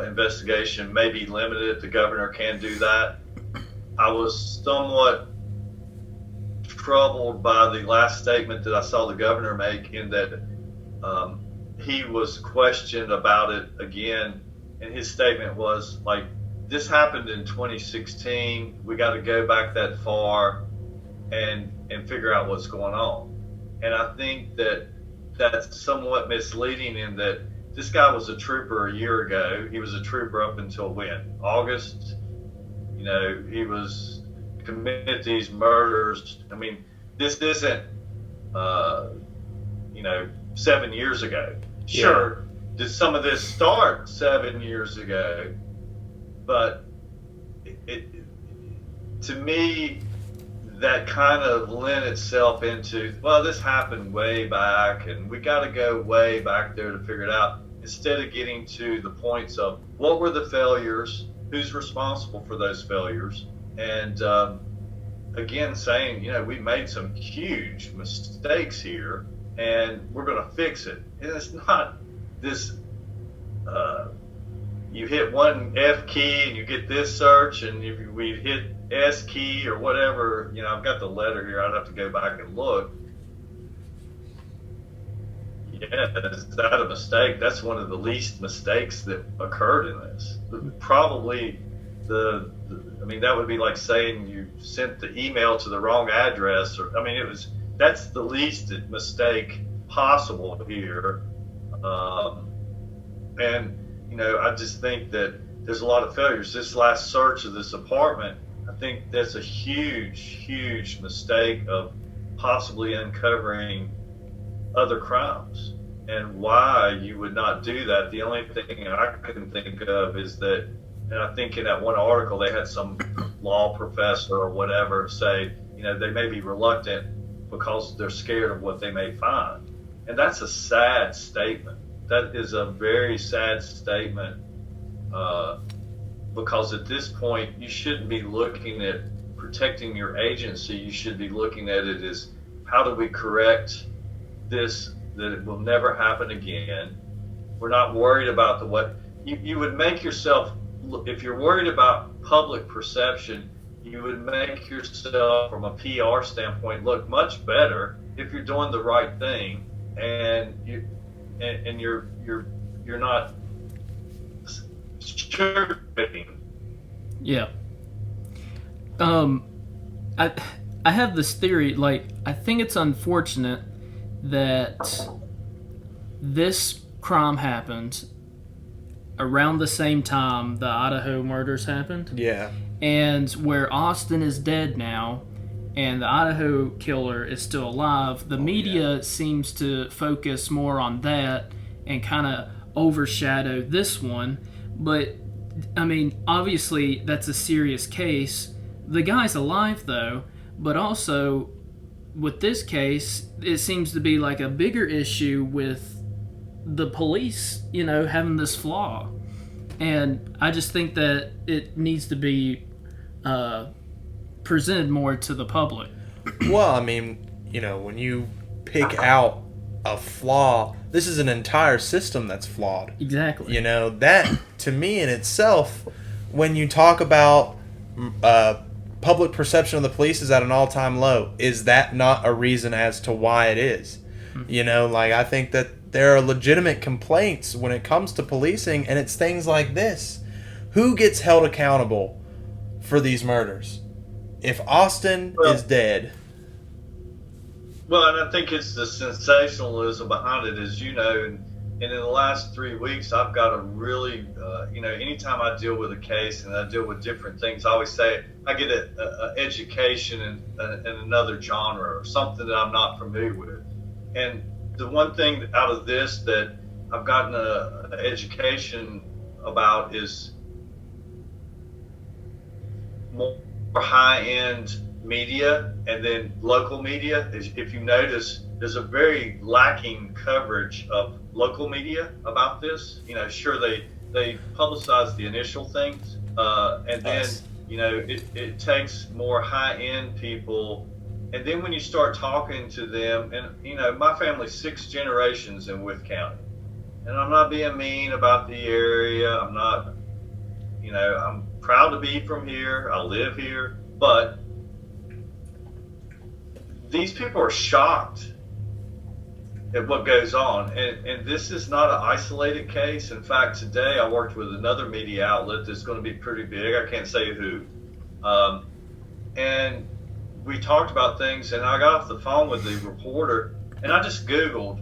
investigation may be limited. The governor can do that. I was somewhat troubled by the last statement that I saw the governor make, in that he was questioned about it again, and his statement was like, this happened in 2016. We got to go back that far and figure out what's going on. And I think that that's somewhat misleading, in that this guy was a trooper a year ago. He was a trooper up until when? August? You know, he was committed these murders. I mean, this isn't, 7 years ago. Sure, did some of this start 7 years ago? But to me, that kind of lent itself into, well, this happened way back, and we got to go way back there to figure it out, instead of getting to the points of what were the failures, who's responsible for those failures, and again, saying, we made some huge mistakes here, and we're going to fix it. And it's not this, you hit one F key and you get this search, and if we hit S key or whatever, I've got the letter here, I'd have to go back and look. Yeah, is that a mistake? That's one of the least mistakes that occurred in this. Probably that would be like saying you sent the email to the wrong address, that's the least mistake possible here. I just think that there's a lot of failures. This last search of this apartment, I think that's a huge, huge mistake of possibly uncovering other crimes. And why you would not do that, the only thing I can think of is that, and I think in that one article they had some law professor or whatever say, they may be reluctant because they're scared of what they may find. And that's a sad statement. That is a very sad statement, because at this point you shouldn't be looking at protecting your agency. You should be looking at it as, how do we correct this, that it will never happen again. We're not worried about what you would make yourself, if you're worried about public perception, you would make yourself, from a PR standpoint, look much better if you're doing the right thing, and you're not sugarcoating.
Yeah. I have this theory, I think it's unfortunate that this crime happened around the same time the Idaho murders happened.
Yeah.
And where Austin is dead now and the Idaho killer is still alive, the media seems to focus more on that and kind of overshadow this one. But, obviously that's a serious case. The guy's alive, though, but also with this case, it seems to be like a bigger issue with the police, having this flaw. And I just think that it needs to be presented more to the public.
Well, when you pick out a flaw, this is an entire system that's flawed.
Exactly.
That, to me in itself, when you talk about public perception of the police is at an all-time low, is that not a reason as to why it is? Mm-hmm. I think that there are legitimate complaints when it comes to policing, and it's things like this. Who gets held accountable for these murders? If Austin is dead.
Well, and I think it's the sensationalism behind it, as you know, and in the last 3 weeks, I've got a really, anytime I deal with a case and I deal with different things, I always say I get an education in another genre or something that I'm not familiar with. And the one thing out of this that I've gotten an education about is more high-end media, and then local media. If you notice, there's a very lacking coverage of local media about this. Sure, they publicize the initial things, and then it takes more high-end people And then when you start talking to them, and you know, my family's 6 generations in Wythe County, and I'm not being mean about the area. I'm not, you know, I'm proud to be from here. I live here, but these people are shocked at what goes on, and this is not an isolated case. In fact, today I worked with another media outlet that's going to be pretty big. I can't say who, and we talked about things, and I got off the phone with the reporter, and I just Googled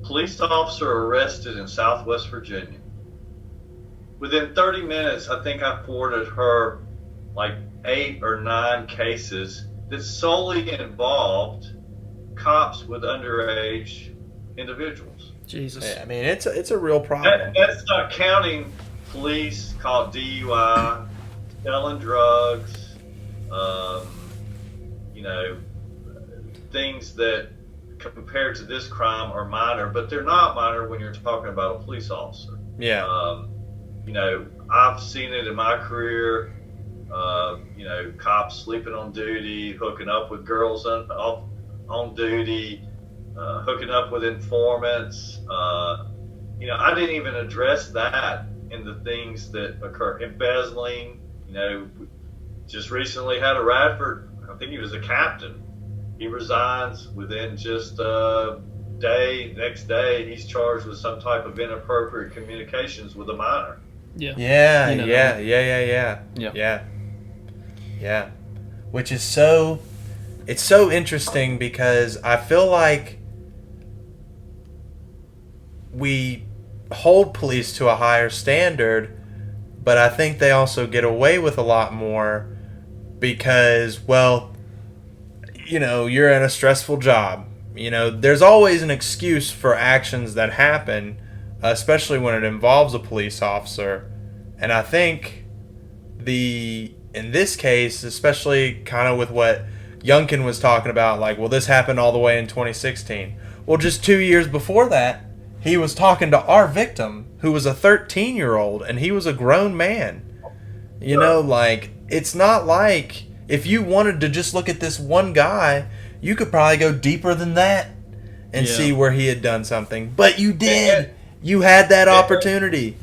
police officer arrested in Southwest Virginia. Within 30 minutes, I think I forwarded her like 8 or 9 cases that solely involved cops with underage individuals.
Jesus.
Yeah, I mean, it's a real problem.
That's not counting police caught DUI, selling drugs, you know, things that compared to this crime are minor, but they're not minor when you're talking about a police officer.
Yeah.
You know, I've seen it in my career. You know, cops sleeping on duty, hooking up with girls on duty, hooking up with informants. You know, I didn't even address that in the things that occur. Embezzling, you know, just recently had a Radford, I think he was a captain. He resigns within just a day. Next day, he's charged with some type of inappropriate communications with a minor.
Yeah.
You know
Yeah. Which is so interesting because I feel like we hold police to a higher standard, but I think they also get away with a lot more because, well, you know, you're in a stressful job. You know, there's always an excuse for actions that happen, especially when it involves a police officer. And I think in this case, especially kind of with what Youngkin was talking about, like, well, this happened all the way in 2016. Well, just 2 years before that, he was talking to our victim, who was a 13-year-old, and he was a grown man. You know, like, it's not like if you wanted to just look at this one guy, you could probably go deeper than that and see where he had done something. But you did. You had that opportunity.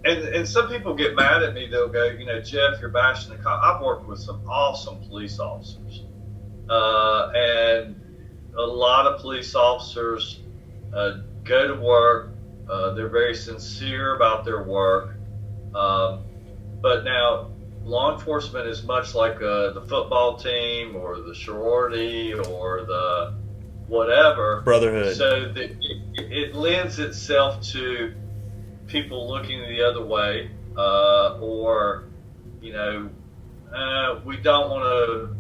And some people get mad at me. They'll go, you know, Jeff, you're bashing the cop. I've worked with some awesome police officers. And a lot of police officers go to work. They're very sincere about their work. But now, law enforcement is much like the football team or the sorority or the whatever.
Brotherhood.
So that it lends itself to people looking the other way, or, you know, we don't want to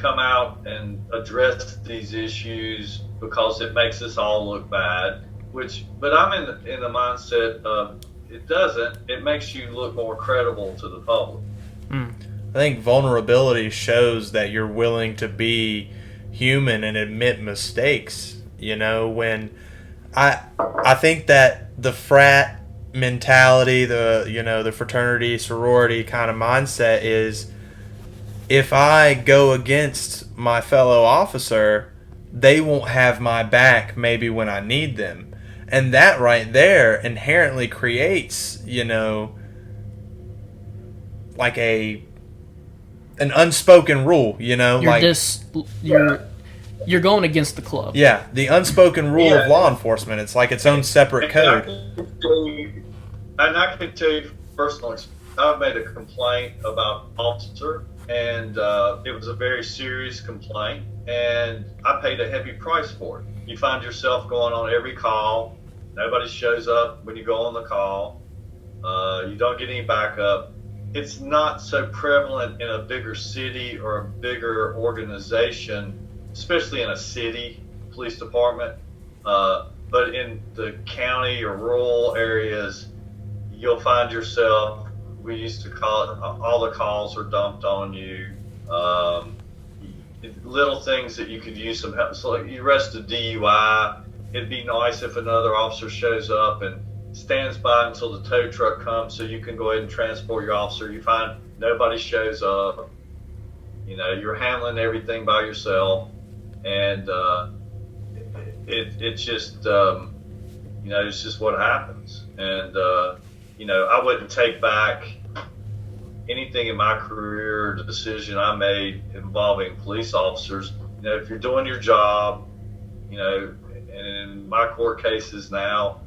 come out and address these issues because it makes us all look bad. But I'm in the mindset of it doesn't. It makes you look more credible to the public.
I think vulnerability shows that you're willing to be human and admit mistakes. You know, when I think that the frat mentality, the fraternity, sorority kind of mindset is, if I go against my fellow officer, they won't have my back maybe when I need them. And that right there inherently creates, you know, like an unspoken rule, you know,
You're going against the club.
Yeah, the unspoken rule of law enforcement. It's like its own separate code.
And I can tell you personally, I've made a complaint about an officer, and it was a very serious complaint, and I paid a heavy price for it. You find yourself going on every call. Nobody shows up when you go on the call. You don't get any backup. It's not so prevalent in a bigger city or a bigger organization, especially in a city police department. But in the county or rural areas, you'll find yourself, we used to call it, all the calls are dumped on you. Little things that you could use some help. So like you arrest a DUI, it'd be nice if another officer shows up and stands by until the tow truck comes so you can go ahead and transport your officer. You find nobody shows up. You know, you're handling everything by yourself, and it's just you know, it's just what happens. And you know, I wouldn't take back anything in my career, the decision I made involving police officers. You know, if you're doing your job, you know, and in my court cases now,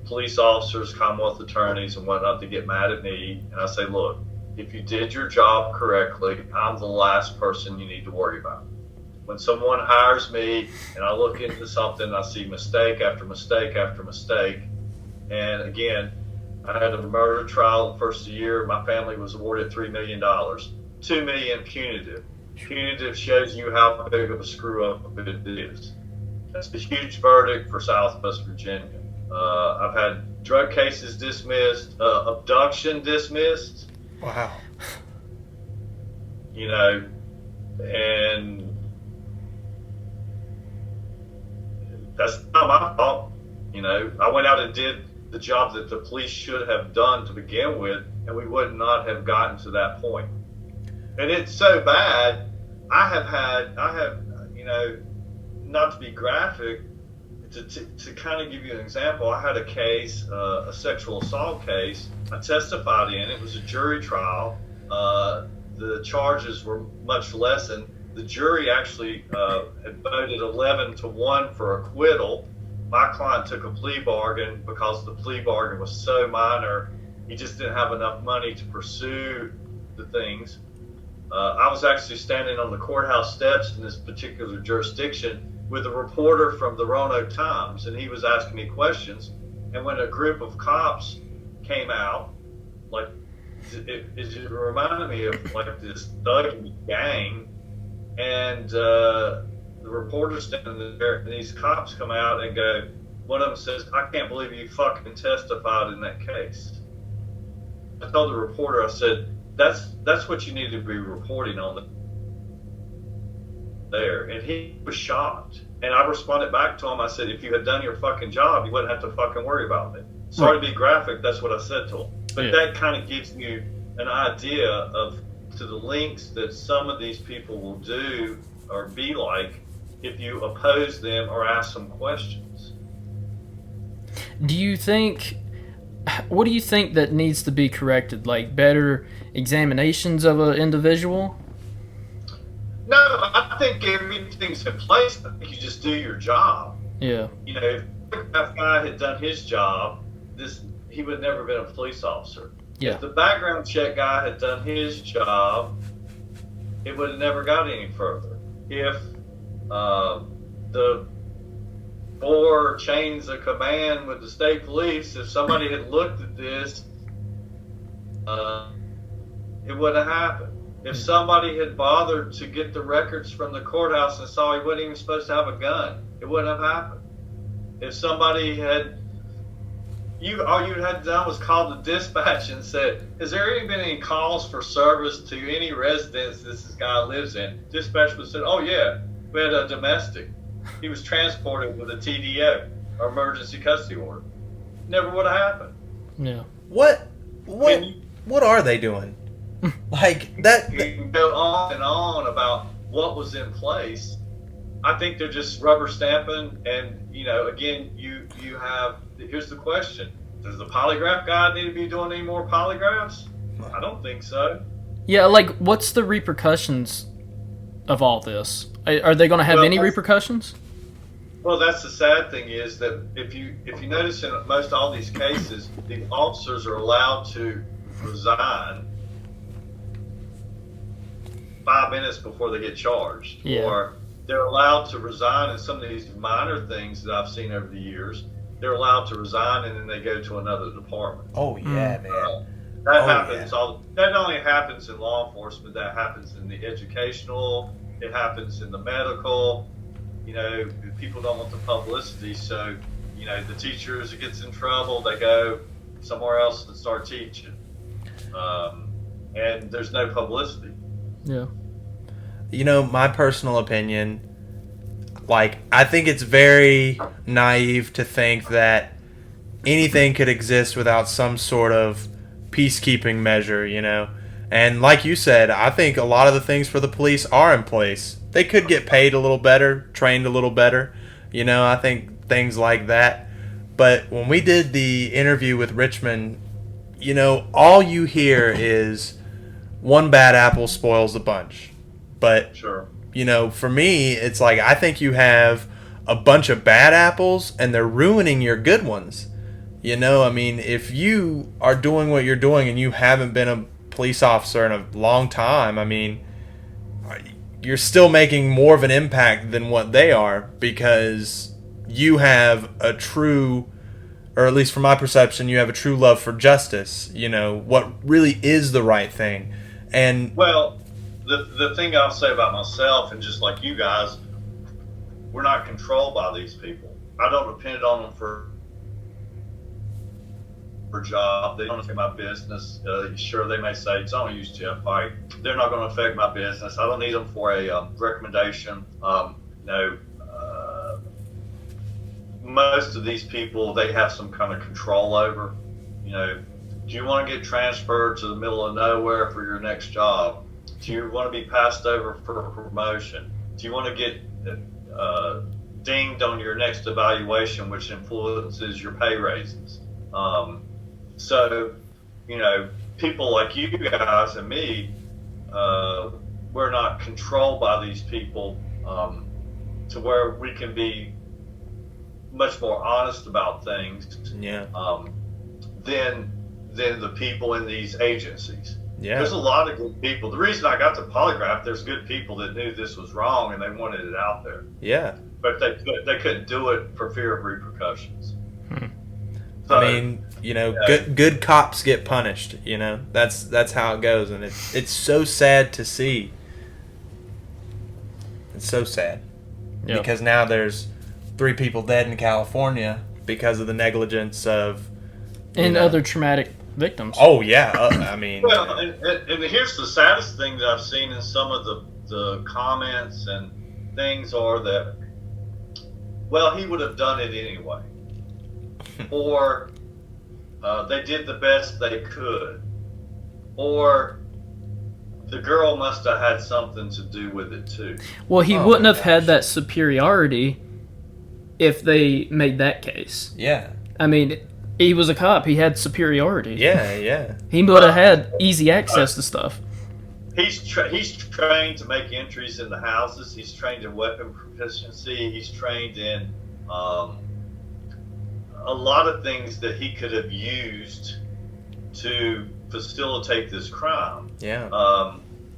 police officers, Commonwealth attorneys and whatnot, to get mad at me, and I say, look, if you did your job correctly, I'm the last person you need to worry about. When someone hires me and I look into something, I see mistake after mistake after mistake. And again, I had a murder trial the first year. My family was awarded $3 million. $2 million punitive. Punitive shows you how big of a screw up it is. That's a huge verdict for Southwest Virginia. I've had drug cases dismissed, abduction dismissed.
Wow.
You know, and that's not my fault. You know, I went out and did the job that the police should have done to begin with, and we would not have gotten to that point. And it's so bad. I have, you know, not to be graphic, to kind of give you an example, I had a case, a sexual assault case. I testified in. It was a jury trial. The charges were much lessened. The jury actually had voted 11-1 for acquittal. My client took a plea bargain because the plea bargain was so minor. He just didn't have enough money to pursue the things. I was actually standing on the courthouse steps in this particular jurisdiction with a reporter from the Roanoke Times, and he was asking me questions. And when a group of cops came out, like, it reminded me of like this thug gang, and the reporter's standing there, and these cops come out and go, one of them says, I can't believe you fucking testified in that case. I told the reporter, I said, that's what you need to be reporting on there. And he was shocked. And I responded back to him. I said, if you had done your fucking job, you wouldn't have to fucking worry about it. Sorry to be graphic, that's what I said to him. But that kind of gives you an idea of to the lengths that some of these people will do or be like if you oppose them or ask them questions.
What do you think that needs to be corrected? Like better examinations of an individual?
No, I think everything's in place. I think you just do your job.
Yeah.
You know, if that guy had done his job, he would have never been a police officer.
Yeah.
If the background check guy had done his job, it would have never got any further. If the 4 chains of command with the state police, if somebody had looked at this, it wouldn't have happened. If somebody had bothered to get the records from the courthouse and saw he wasn't even supposed to have a gun, it wouldn't have happened. If somebody had, all you had done was call the dispatch and said, has there been any calls for service to any residence this guy lives in? Dispatch would have said, oh yeah, we had a domestic. He was transported with a TDO, or emergency custody order. Never would have happened.
Yeah.
What are they doing? Like that.
You can go on and on about what was in place. I think they're just rubber stamping, and you know, again, you have. Here's the question: does the polygraph guy need to be doing any more polygraphs? I don't think so.
Yeah, like what's the repercussions of all this? Are they going to have any repercussions?
Well, that's the sad thing is that if you notice in most all these cases, the officers are allowed to resign 5 minutes before they get charged.
Yeah.
Or they're allowed to resign in some of these minor things that I've seen over the years. They're allowed to resign and then they go to another department.
Oh yeah, man.
That happens. Yeah. That only happens in law enforcement. That happens in the educational. It happens in the medical. You know, people don't want the publicity, so you know the teachers, it gets in trouble. They go somewhere else and start teaching, and there's no publicity.
Yeah.
You know, my personal opinion, like, I think it's very naive to think that anything could exist without some sort of peacekeeping measure, you know? And like you said, I think a lot of the things for the police are in place. They could get paid a little better, trained a little better. I think things like that. But when we did the interview with Richmond, all you hear is one bad apple spoils the bunch. But,
Sure.
For me, it's like I think you have a bunch of bad apples and they're ruining your good ones. If you are doing what you're doing and you haven't been a police officer in a long time, you're still making more of an impact than what they are, because you have a true, or at least from my perception, you have a true love for justice, what really is the right thing. And
well, the thing I'll say about myself, and just like you guys, we're not controlled by these people. I don't depend on them for job. They don't affect my business. Sure, they may say, don't use Jeff Pike. They're not going to affect my business. I don't need them for a recommendation. Most of these people, they have some kind of control over. Do you want to get transferred to the middle of nowhere for your next job? Do you want to be passed over for a promotion? Do you want to get dinged on your next evaluation, which influences your pay raises? So, people like you guys and me, we're not controlled by these people to where we can be much more honest about things than the people in these agencies. Yeah. There's a lot of good people. The reason I got the Polygraph, there's good people that knew this was wrong and they wanted it out there.
Yeah.
But they couldn't do it for fear of repercussions.
So, good cops get punished. That's how it goes, and it's so sad to see. It's so sad because now there's 3 people dead in California because of the negligence of
other traumatic victims.
Oh yeah,
Well, and here's the saddest thing that I've seen in some of the comments and things are that, well, he would have done it anyway. Or they did the best they could. Or the girl must have had something to do with it too.
Well, he wouldn't have had that superiority if they made that case.
Yeah.
He was a cop. He had superiority.
Yeah.
He would have had easy access to stuff.
He's trained to make entries in the houses. He's trained in weapon proficiency. He's trained in a lot of things that he could have used to facilitate this crime.
Yeah.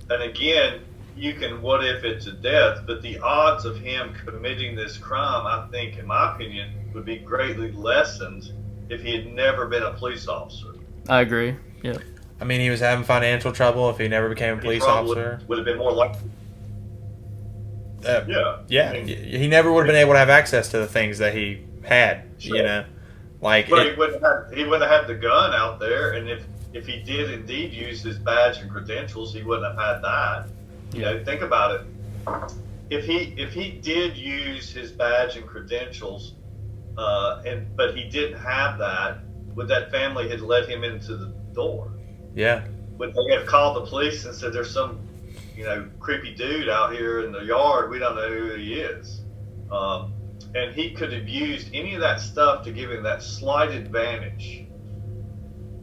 And again, you can what if it to death, but the odds of him committing this crime, I think, in my opinion, would be greatly lessened if he had never been a police officer.
I agree. Yeah.
He was having financial trouble if he never became a police officer.
Would have been more likely.
Yeah. He never would have been able to have access to the things that he had. Sure.
But he wouldn't have had the gun out there, and if he did indeed use his badge and credentials, he wouldn't have had that. Think about it. If he did use his badge and credentials, but he didn't have that, would that family have let him into the door?
Yeah.
Would they have called the police and said, "There's some, creepy dude out here in the yard. We don't know who he is." And he could have used any of that stuff to give him that slight advantage.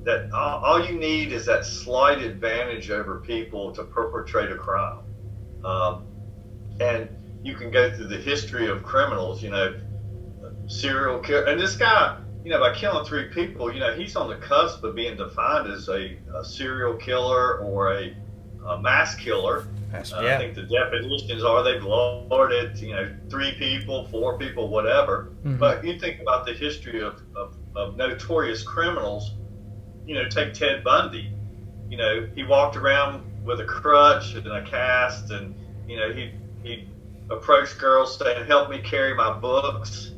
That all you need is that slight advantage over people to perpetrate a crime. And you can go through the history of criminals, serial killer. And this guy, by killing 3 people, he's on the cusp of being defined as a serial killer or a mass killer. I think the definitions are they've lowered it, 3 people, 4 people, whatever. Mm-hmm. But you think about the history of notorious criminals, take Ted Bundy. He walked around with a crutch and a cast, and, he approached girls saying, "Help me carry my books."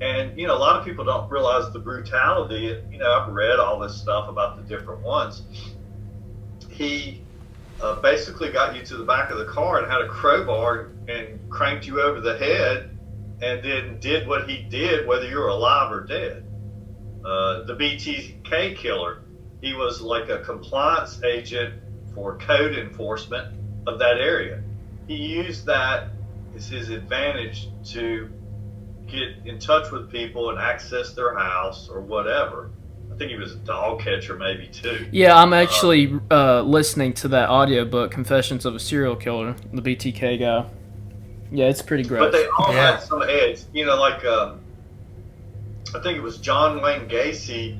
And, a lot of people don't realize the brutality. I've read all this stuff about the different ones. He basically got you to the back of the car and had a crowbar and cranked you over the head and then did what he did, whether you were alive or dead. The BTK killer, he was like a compliance agent for code enforcement of that area. He used that as his advantage to get in touch with people and access their house or whatever. I think he was a dog catcher maybe too.
Yeah, I'm actually listening to that audiobook, Confessions of a Serial Killer, the BTK guy. Yeah, it's pretty gross.
But they all had some edge. You know, like I think it was John Wayne Gacy.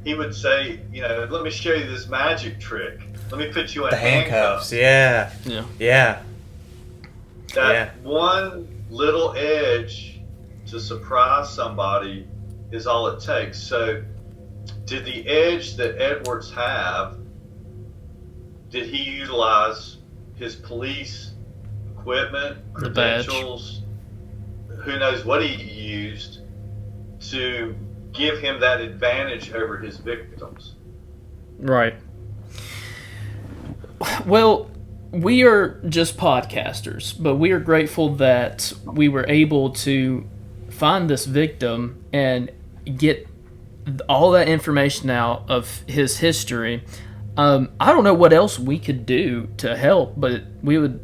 He would say, you know, let me show you this magic trick. Let me put you in handcuffs.
Yeah. That
one little edge to surprise somebody is all it takes. So, did the edge that Edwards have, did he utilize his police equipment, credentials, who knows what he used to give him that advantage over his victims?
Right. Well, we are just podcasters, but we are grateful that we were able to find this victim and get all that information out of his history. I don't know what else we could do to help, but we would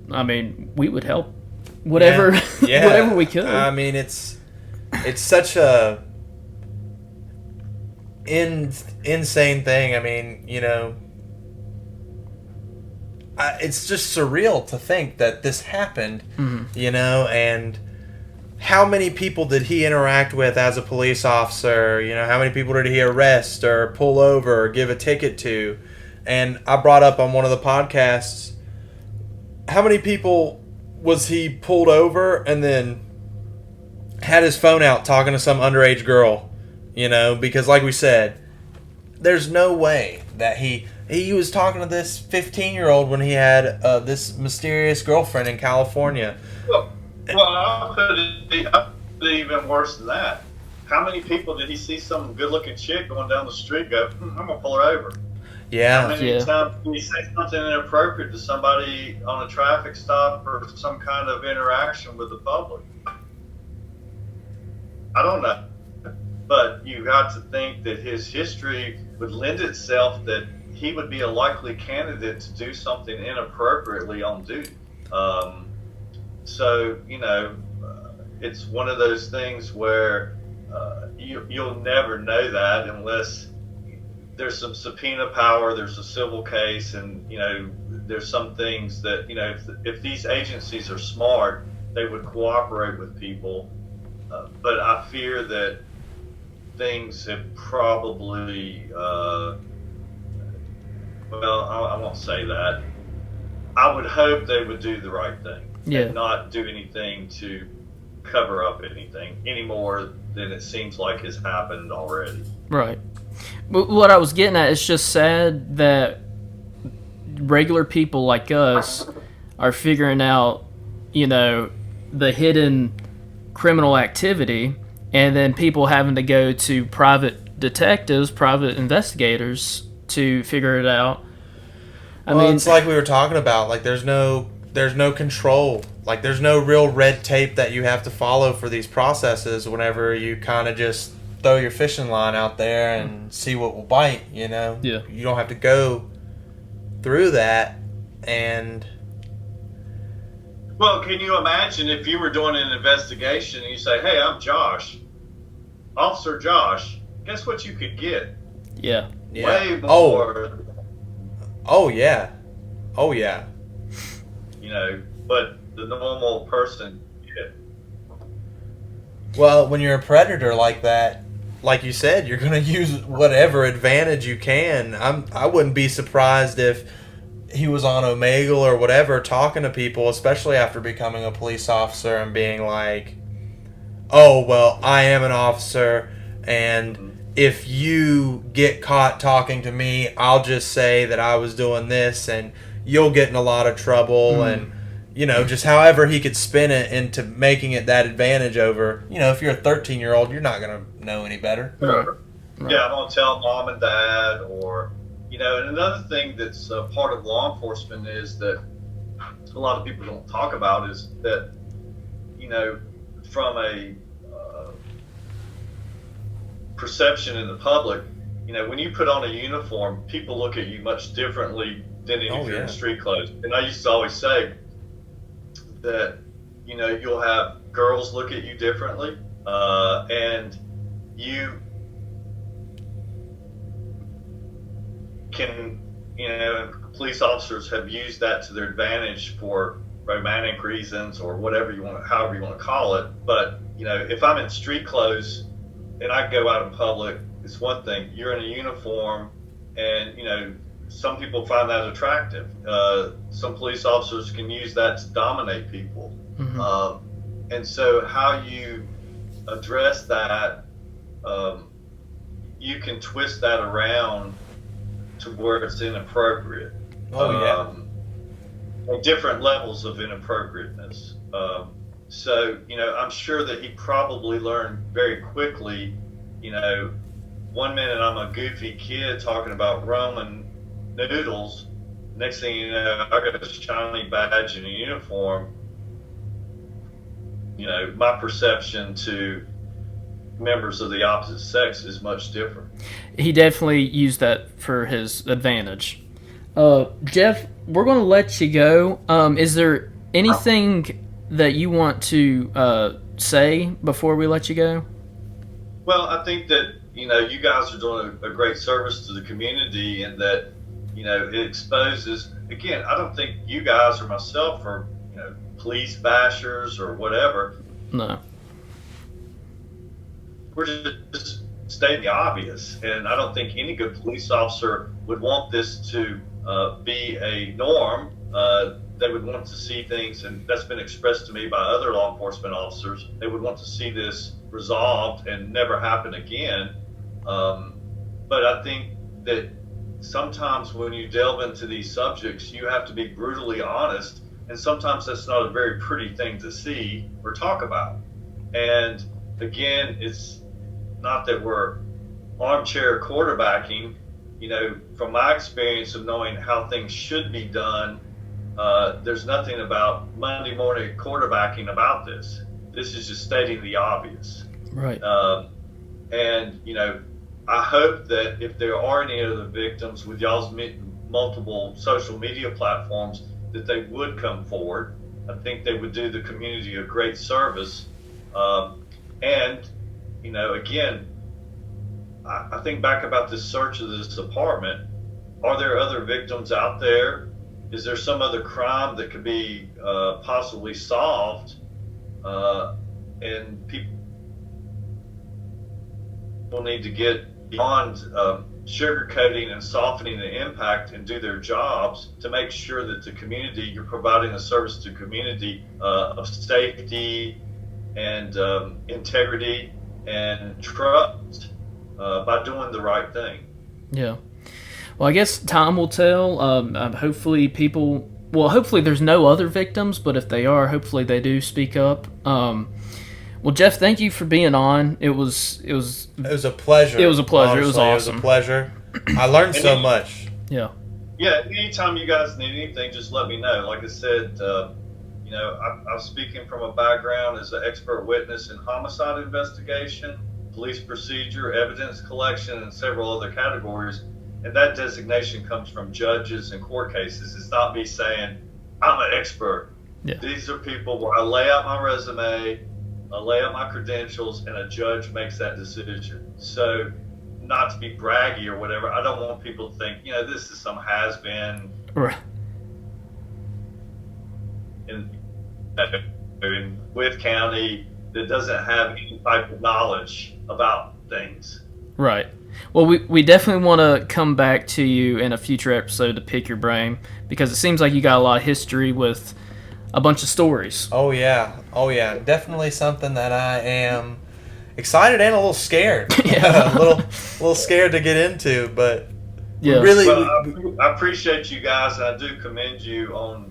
help whatever whatever we could.
I mean, it's such a insane thing. I mean, you know, it's just surreal to think that this happened, you know, and how many people did he interact with as a police officer? You know, how many people did he arrest or pull over or give a ticket to? And I brought up on one of the podcasts, how many people was he pulled over and then had his phone out talking to some underage girl? You know, because like we said, there's no way that he was talking to this 15-year-old when he had this mysterious girlfriend in California.
Well, I'll put it even worse than that. How many people did he see some good-looking chick going down the street go, I'm going to pull her over?
Yeah.
How many times did he say something inappropriate to somebody on a traffic stop or some kind of interaction with the public? I don't know. But you got to think that his history would lend itself that he would be a likely candidate to do something inappropriately on duty. So, you know, it's one of those things where you'll never know that unless there's some subpoena power, there's a civil case, and, you know, there's some things that, you know, if these agencies are smart, they would cooperate with people. But I fear that things have probably, well, I won't say that. I would hope they would do the right thing. And not do anything to cover up anything any more than it seems like has happened already.
Right. But what I was getting at, it's just sad that regular people like us are figuring out, you know, the hidden criminal activity, and then people having to go to private detectives, private investigators to figure it out. I mean,
it's like we were talking about, like there's no control. Like there's no real red tape that you have to follow for these processes whenever you kind of just throw your fishing line out there and see what will bite, you know?
Yeah.
You don't have to go through that. And
well, can you imagine if you were doing an investigation and you say, hey, I'm Josh, Officer Josh, guess what you could get?
Yeah.
Way more.
Oh, yeah. Oh, yeah.
You know, but the normal person,
Well, when you're a predator like that, like you said, you're going to use whatever advantage you can. I wouldn't be surprised if he was on Omegle or whatever talking to people, especially after becoming a police officer and being like, oh, well, I am an officer, and if you get caught talking to me, I'll just say that I was doing this, and you'll get in a lot of trouble, and, you know, just however he could spin it into making it that advantage over, you know, if you're a 13-year-old, you're not going to know any better.
Right.
Yeah, I'm going to tell mom and dad, or, you know, and another thing that's part of law enforcement is that a lot of people don't talk about is that, you know, from a perception in the public, you know, when you put on a uniform, people look at you much differently than if
Oh,
you're
yeah.
in street clothes. And I used to always say that, you know, you'll have girls look at you differently, and you can, you know, police officers have used that to their advantage for romantic reasons or whatever you want, however you want to call it. But, you know, if I'm in street clothes and I go out in public, it's one thing. You're in a uniform, and, you know, some people find that attractive. Some police officers can use that to dominate people. And so how you address that, you can twist that around to where it's inappropriate. Different levels of inappropriateness. So, you know, I'm sure that he probably learned very quickly, you know, one minute I'm a goofy kid talking about Roman noodles. Next thing you know, I got a shiny badge and a uniform. You know, my perception to members of the opposite sex is much different.
He definitely used that for his advantage. Jeff, we're going to let you go. Is there anything that you want to say before we let you go?
Well, I think that, you know, you guys are doing a great service to the community, and that, you know, it exposes, again, I don't think you guys or myself are, you know, police bashers or whatever.
No. We're
just stating the obvious, and I don't think any good police officer would want this to be a norm. They would want to see things, and that's been expressed to me by other law enforcement officers. They would want to see this resolved and never happen again. But I think that sometimes when you delve into these subjects, you have to be brutally honest, and sometimes that's not a very pretty thing to see or talk about. And again, it's not that we're armchair quarterbacking. You know, from my experience of knowing how things should be done, there's nothing about Monday morning quarterbacking about this. This is just stating the obvious.
Right.
And, you know, I hope that if there are any other victims with y'all's multiple social media platforms, that they would come forward. I think they would do the community a great service. And, you know, again, I think back about this search of this apartment. Are there other victims out there? Is there some other crime that could be possibly solved? And people need to get beyond sugarcoating and softening the impact and do their jobs to make sure that the community, you're providing a service to community of safety and integrity and trust by doing the right thing.
Yeah. Well, I guess time will tell. Hopefully hopefully there's no other victims, but if they are, hopefully they do speak up. Well, Jeff, thank you for being on. It was a pleasure. It was a pleasure.
Honestly,
it was awesome.
It was a pleasure. I learned so much.
Yeah.
Yeah. Anytime you guys need anything, just let me know. Like I said, you know, I'm speaking from a background as an expert witness in homicide investigation, police procedure, evidence collection, and several other categories. And that designation comes from judges and court cases. It's not me saying I'm an expert.
Yeah.
These are people where I lay out my resume, I lay out my credentials, and a judge makes that decision. So, not to be braggy or whatever, I don't want people to think, you know, this is some has-been
Right.
in Wytheville County that doesn't have any type of knowledge about things.
Right. Well, we definitely want to come back to you in a future episode to pick your brain, because it seems like you got a lot of history with a bunch of stories.
Oh yeah. Definitely something that I am excited and a little scared.
Yeah.
a little scared to get into, but
Yeah.
really.
Well, I appreciate you guys. I do commend you on.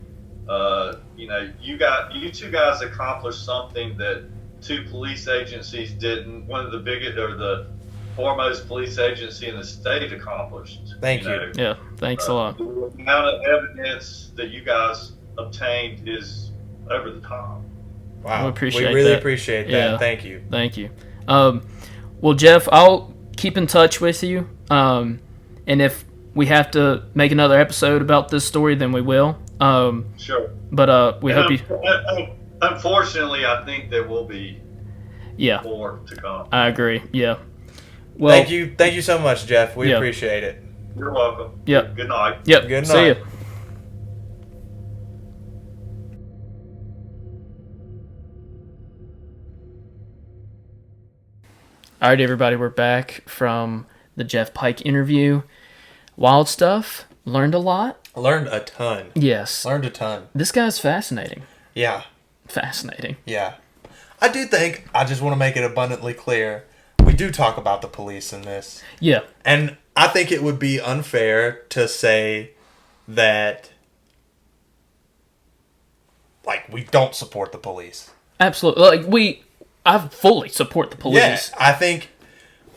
You know, you two guys accomplished something that two police agencies didn't. One of the biggest or the foremost police agency in the state accomplished.
Thank you.
Yeah. Thanks a lot.
The amount of evidence that you guys obtained is over the top.
Wow.
We
really
that.
appreciate that.
Yeah.
Thank you.
Thank you. Well, Jeff, I'll keep in touch with you. And if we have to make another episode about this story, then we will.
Sure.
But we hope you.
Unfortunately, I think there will be
Yeah.
more to come.
I agree. Yeah. Well,
Thank you so much, Jeff. We appreciate it.
You're welcome.
Yep.
Good night.
Yep.
Good
See
night.
ya. All right, everybody, we're back from the Jeff Pike interview. Wild stuff. Learned a lot.
Learned a ton.
Yes.
Learned a ton.
This guy's fascinating.
Yeah.
Fascinating.
Yeah. I do think, I just want to make it abundantly clear, we do talk about the police in this.
Yeah.
And I think it would be unfair to say that, like, we don't support the police.
Absolutely. Like, I fully support the police.
Yeah, I think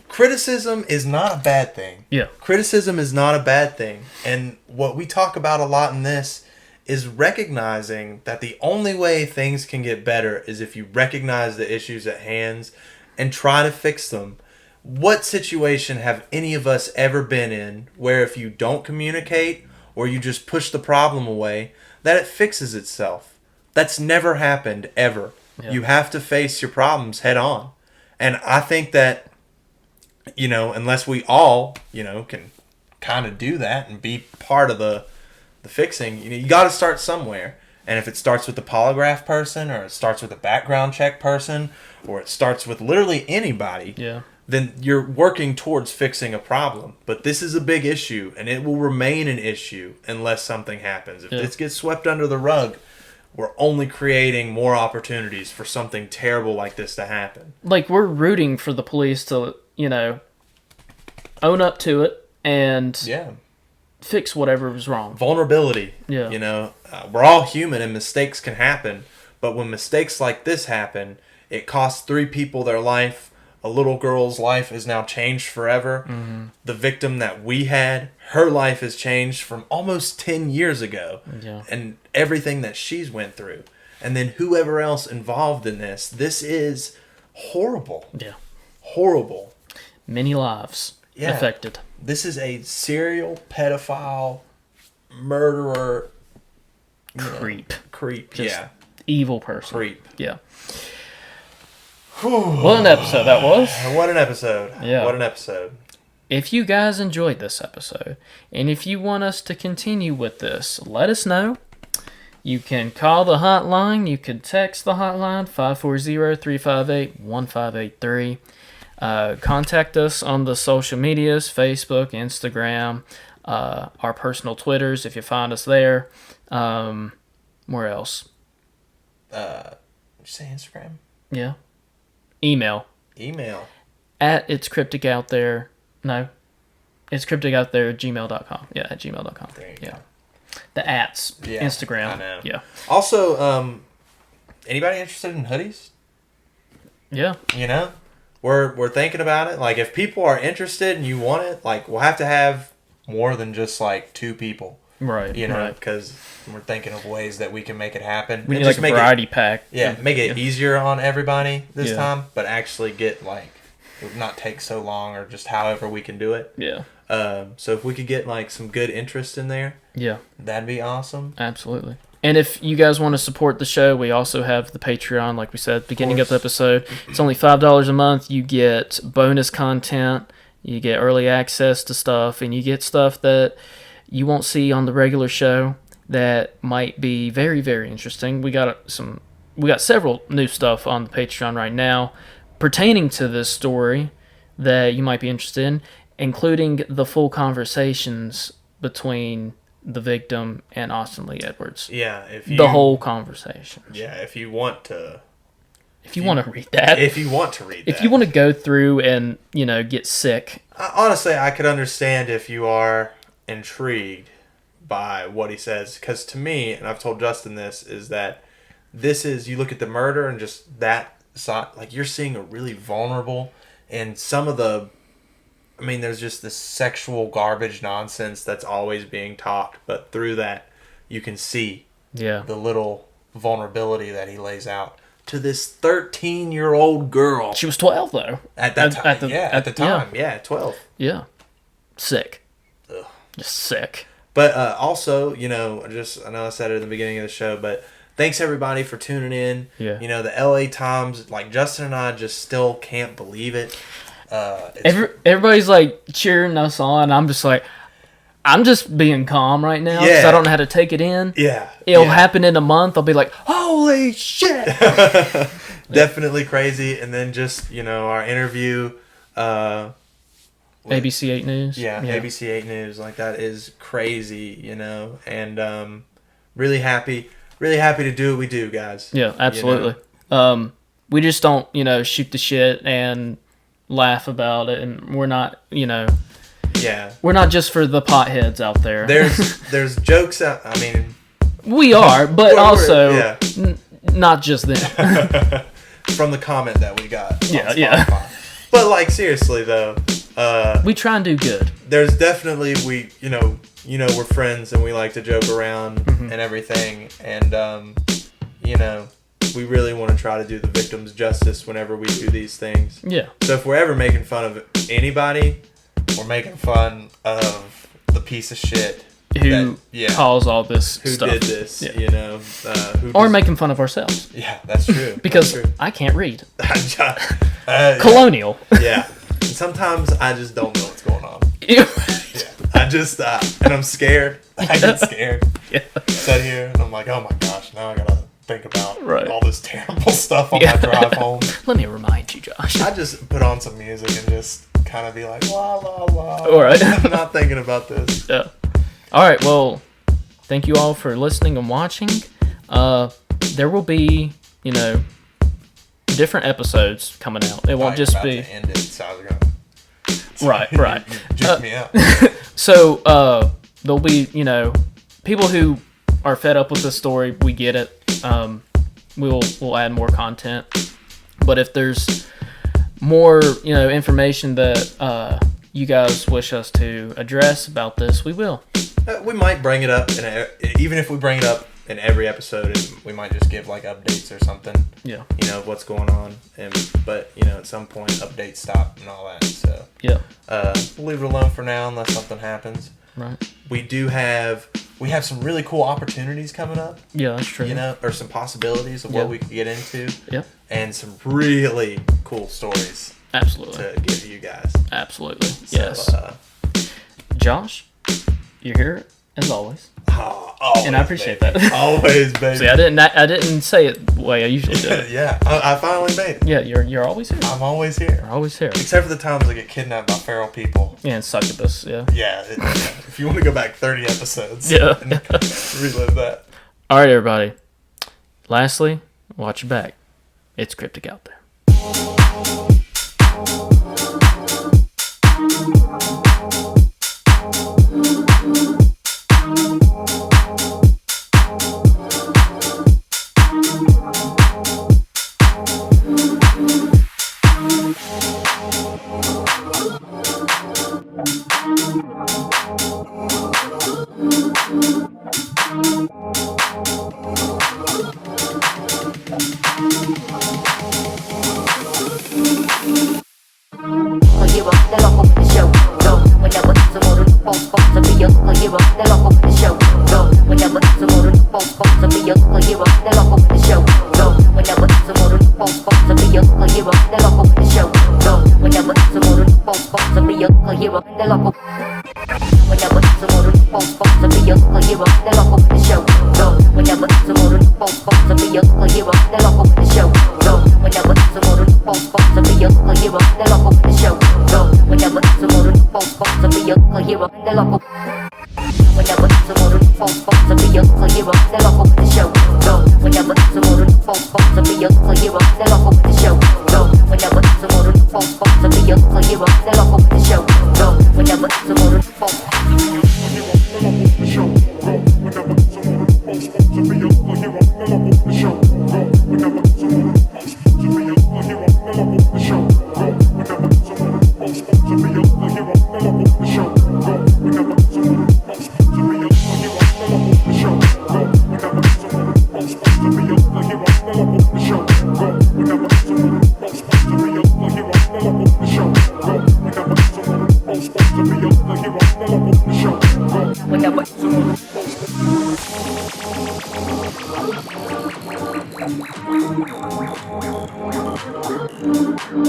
criticism is not a bad thing.
Yeah.
Criticism is not a bad thing. And what we talk about a lot in this is recognizing that the only way things can get better is if you recognize the issues at hand and try to fix them. What situation have any of us ever been in where if you don't communicate or you just push the problem away, that it fixes itself? That's never happened, ever. Yeah. You have to face your problems head on. And I think that, you know, unless we all, you know, can kind of do that and be part of the fixing, you know, you got to start somewhere. And if it starts with the polygraph person, or it starts with a background check person, or it starts with literally anybody, then you're working towards fixing a problem. But this is a big issue, and it will remain an issue unless something happens. If this gets swept under the rug, we're only creating more opportunities for something terrible like this to happen.
Like, we're rooting for the police to, you know, own up to it and fix whatever was wrong.
Vulnerability.
Yeah.
You know, we're all human and mistakes can happen. But when mistakes like this happen, it costs 3 people their life. A little girl's life is now changed forever. Mm-hmm. The victim that we had, her life has changed from almost 10 years ago. Yeah. And everything that she's went through. And then whoever else involved in this is horrible.
Yeah.
Horrible.
Many lives affected.
This is a serial pedophile, murderer,
creep.
Just
evil person.
Creep.
Yeah. What an episode that was.
What an episode.
Yeah.
What an episode.
If you guys enjoyed this episode, and if you want us to continue with this, let us know. You can call the hotline. You can text the hotline, 540-358-1583. Contact us on the social medias, Facebook, Instagram, our personal Twitters if you find us there. Where else?
Did you say Instagram?
Yeah. Email. At It's Cryptic Out There. No. It's Cryptic Out There at gmail.com. Yeah, at gmail.com.
There you go.
The ats. Yeah, Instagram.
I know.
Yeah.
Also, anybody interested in hoodies?
Yeah.
You know? We're thinking about it. Like, if people are interested and you want it, like, we'll have to have more than just, like, 2 people.
Right.
You know, because we're thinking of ways that we can make it happen.
We need like a variety pack.
Yeah, make it easier on everybody this time, but actually get, like, it would not take so long or just however we can do it.
Yeah.
So if we could get, like, some good interest in there, that'd be awesome.
Absolutely. And if you guys want to support the show, we also have the Patreon, like we said at the beginning of the episode. It's only $5 a month. You get bonus content, you get early access to stuff, and you get stuff that you won't see on the regular show that might be very, very interesting. We got several new stuff on the Patreon right now pertaining to this story that you might be interested in, including the full conversations between the victim and Austin Lee Edwards.
Yeah,
the whole conversation.
Yeah, if you want to
read that.
If you want to read that.
If you want to go through and, get sick.
Honestly, I could understand if you are intrigued by what he says, because to me, and I've told Justin this, is that this is, you look at the murder and just that side, like, you're seeing a really vulnerable, and some of the, I mean, there's just this sexual garbage nonsense that's always being talked, but through that, you can see the little vulnerability that he lays out to this 13-year-old girl.
She was 12, though.
At that time. At the time. 12.
Yeah. Sick.
Ugh.
Just sick.
But also, I know I said it at the beginning of the show, but thanks everybody for tuning in.
Yeah.
The LA Times, like Justin and I just still can't believe it.
Everybody's like cheering us on. I'm just like, I'm just being calm right now because I don't know how to take it in.
Yeah.
It'll happen in a month. I'll be like, holy shit.
Definitely crazy. And then just, our interview.
ABC 8 News.
Yeah, ABC 8 News. Like, that is crazy, And really happy to do what we do, guys.
Yeah, absolutely. We just don't, shoot the shit and laugh about it. And we're not,
Yeah.
We're not just for the potheads out there.
There's jokes out. I mean,
we are, but also
yeah.
Not just them.
From the comment that we got.
Yeah.
But like seriously though,
we try and do good.
There's definitely we're friends and we like to joke around and everything, and we really want to try to do the victims justice whenever we do these things.
Yeah.
So if we're ever making fun of anybody, we're making fun of the piece of shit
who caused all this
who
stuff.
Did this,
or making fun of ourselves.
Yeah, that's true.
Because
that's true.
I can't read.
Colonial.
Yeah.
Yeah. And sometimes I just don't know what's going on.
Yeah.
I just, and I'm scared. I get scared.
Yeah.
Sit here and I'm like, oh my gosh, now I gotta think about all this terrible stuff on my drive home.
Let me remind you, Josh.
I just put on some music and just kind of be like, la la la.
All right.
I'm not thinking about this.
Yeah. All right. Well, thank you all for listening and watching. There will be, different episodes coming out. It won't just be.
To end it, so I was gonna...
Right.
You juke me up.
So there'll be, people who are fed up with the story. We get it. We'll add more content. But if there's more, information that you guys wish us to address about this, we will.
We might bring it up, even if we bring it up in every episode, we might just give like updates or something.
Yeah.
Of what's going on, but at some point updates stop and all that. So
yeah.
We'll leave it alone for now unless something happens.
Right.
We have some really cool opportunities coming up.
Yeah, that's true.
Or some possibilities of what we could get into.
Yep.
And some really cool stories.
Absolutely.
To give to you guys.
Absolutely. Yes. Josh, you're here as always.
Always,
and I appreciate
baby.
that.
Always, baby.
See, I didn't say it the way I usually do.
Yeah, I finally made it.
Yeah, you're always here.
I'm always here.
You're always here.
Except for the times I get kidnapped by feral people.
Yeah, and succubus. Yeah.
Yeah. If you want to go back 30 episodes.
Yeah.
And relive that.
All right, everybody. Lastly, watch your back. It's cryptic out there.
Show. Hero,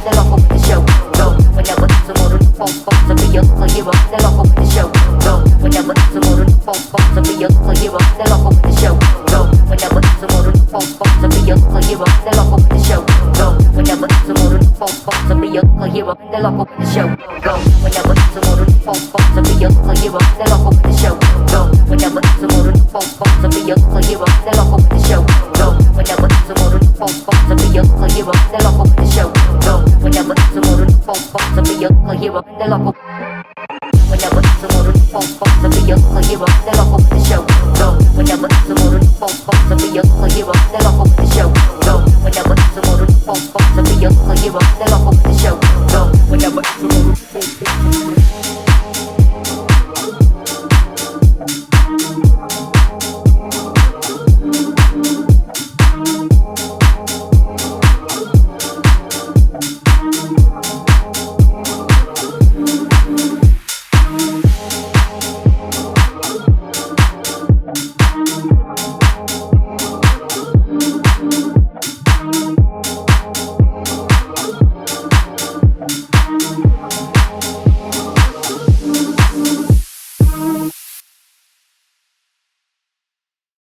they're loco with the show. Go whenever it's a motor, phone to be a hero, they're loco with the show. Go whenever it's a motor, phone to be a hero, they're loco with the show. Go whenever it's a motor, phone to be a hero, they're loco with the show. Go whenever it's a motor, phone to be a hero, they're loco with the show. Go whenever it's a motor, phone to be a hero, they're loco with the show. Go whenever it's a motor, phone to be a hero, they're loco with the show. Go whenever it's a motor, phone to be a hero, they're loco with the show. Go whenever it's a motor, phone to be a hero, they're loco. Whenever it's a motor, phone to be a hero, they're loco with the show. Go whenever it's a motor, phone to be a hero, they're loco with the show. Go whenever it's a motor, phone to be a hero, they're loco with the show. Go whenever it's a motor,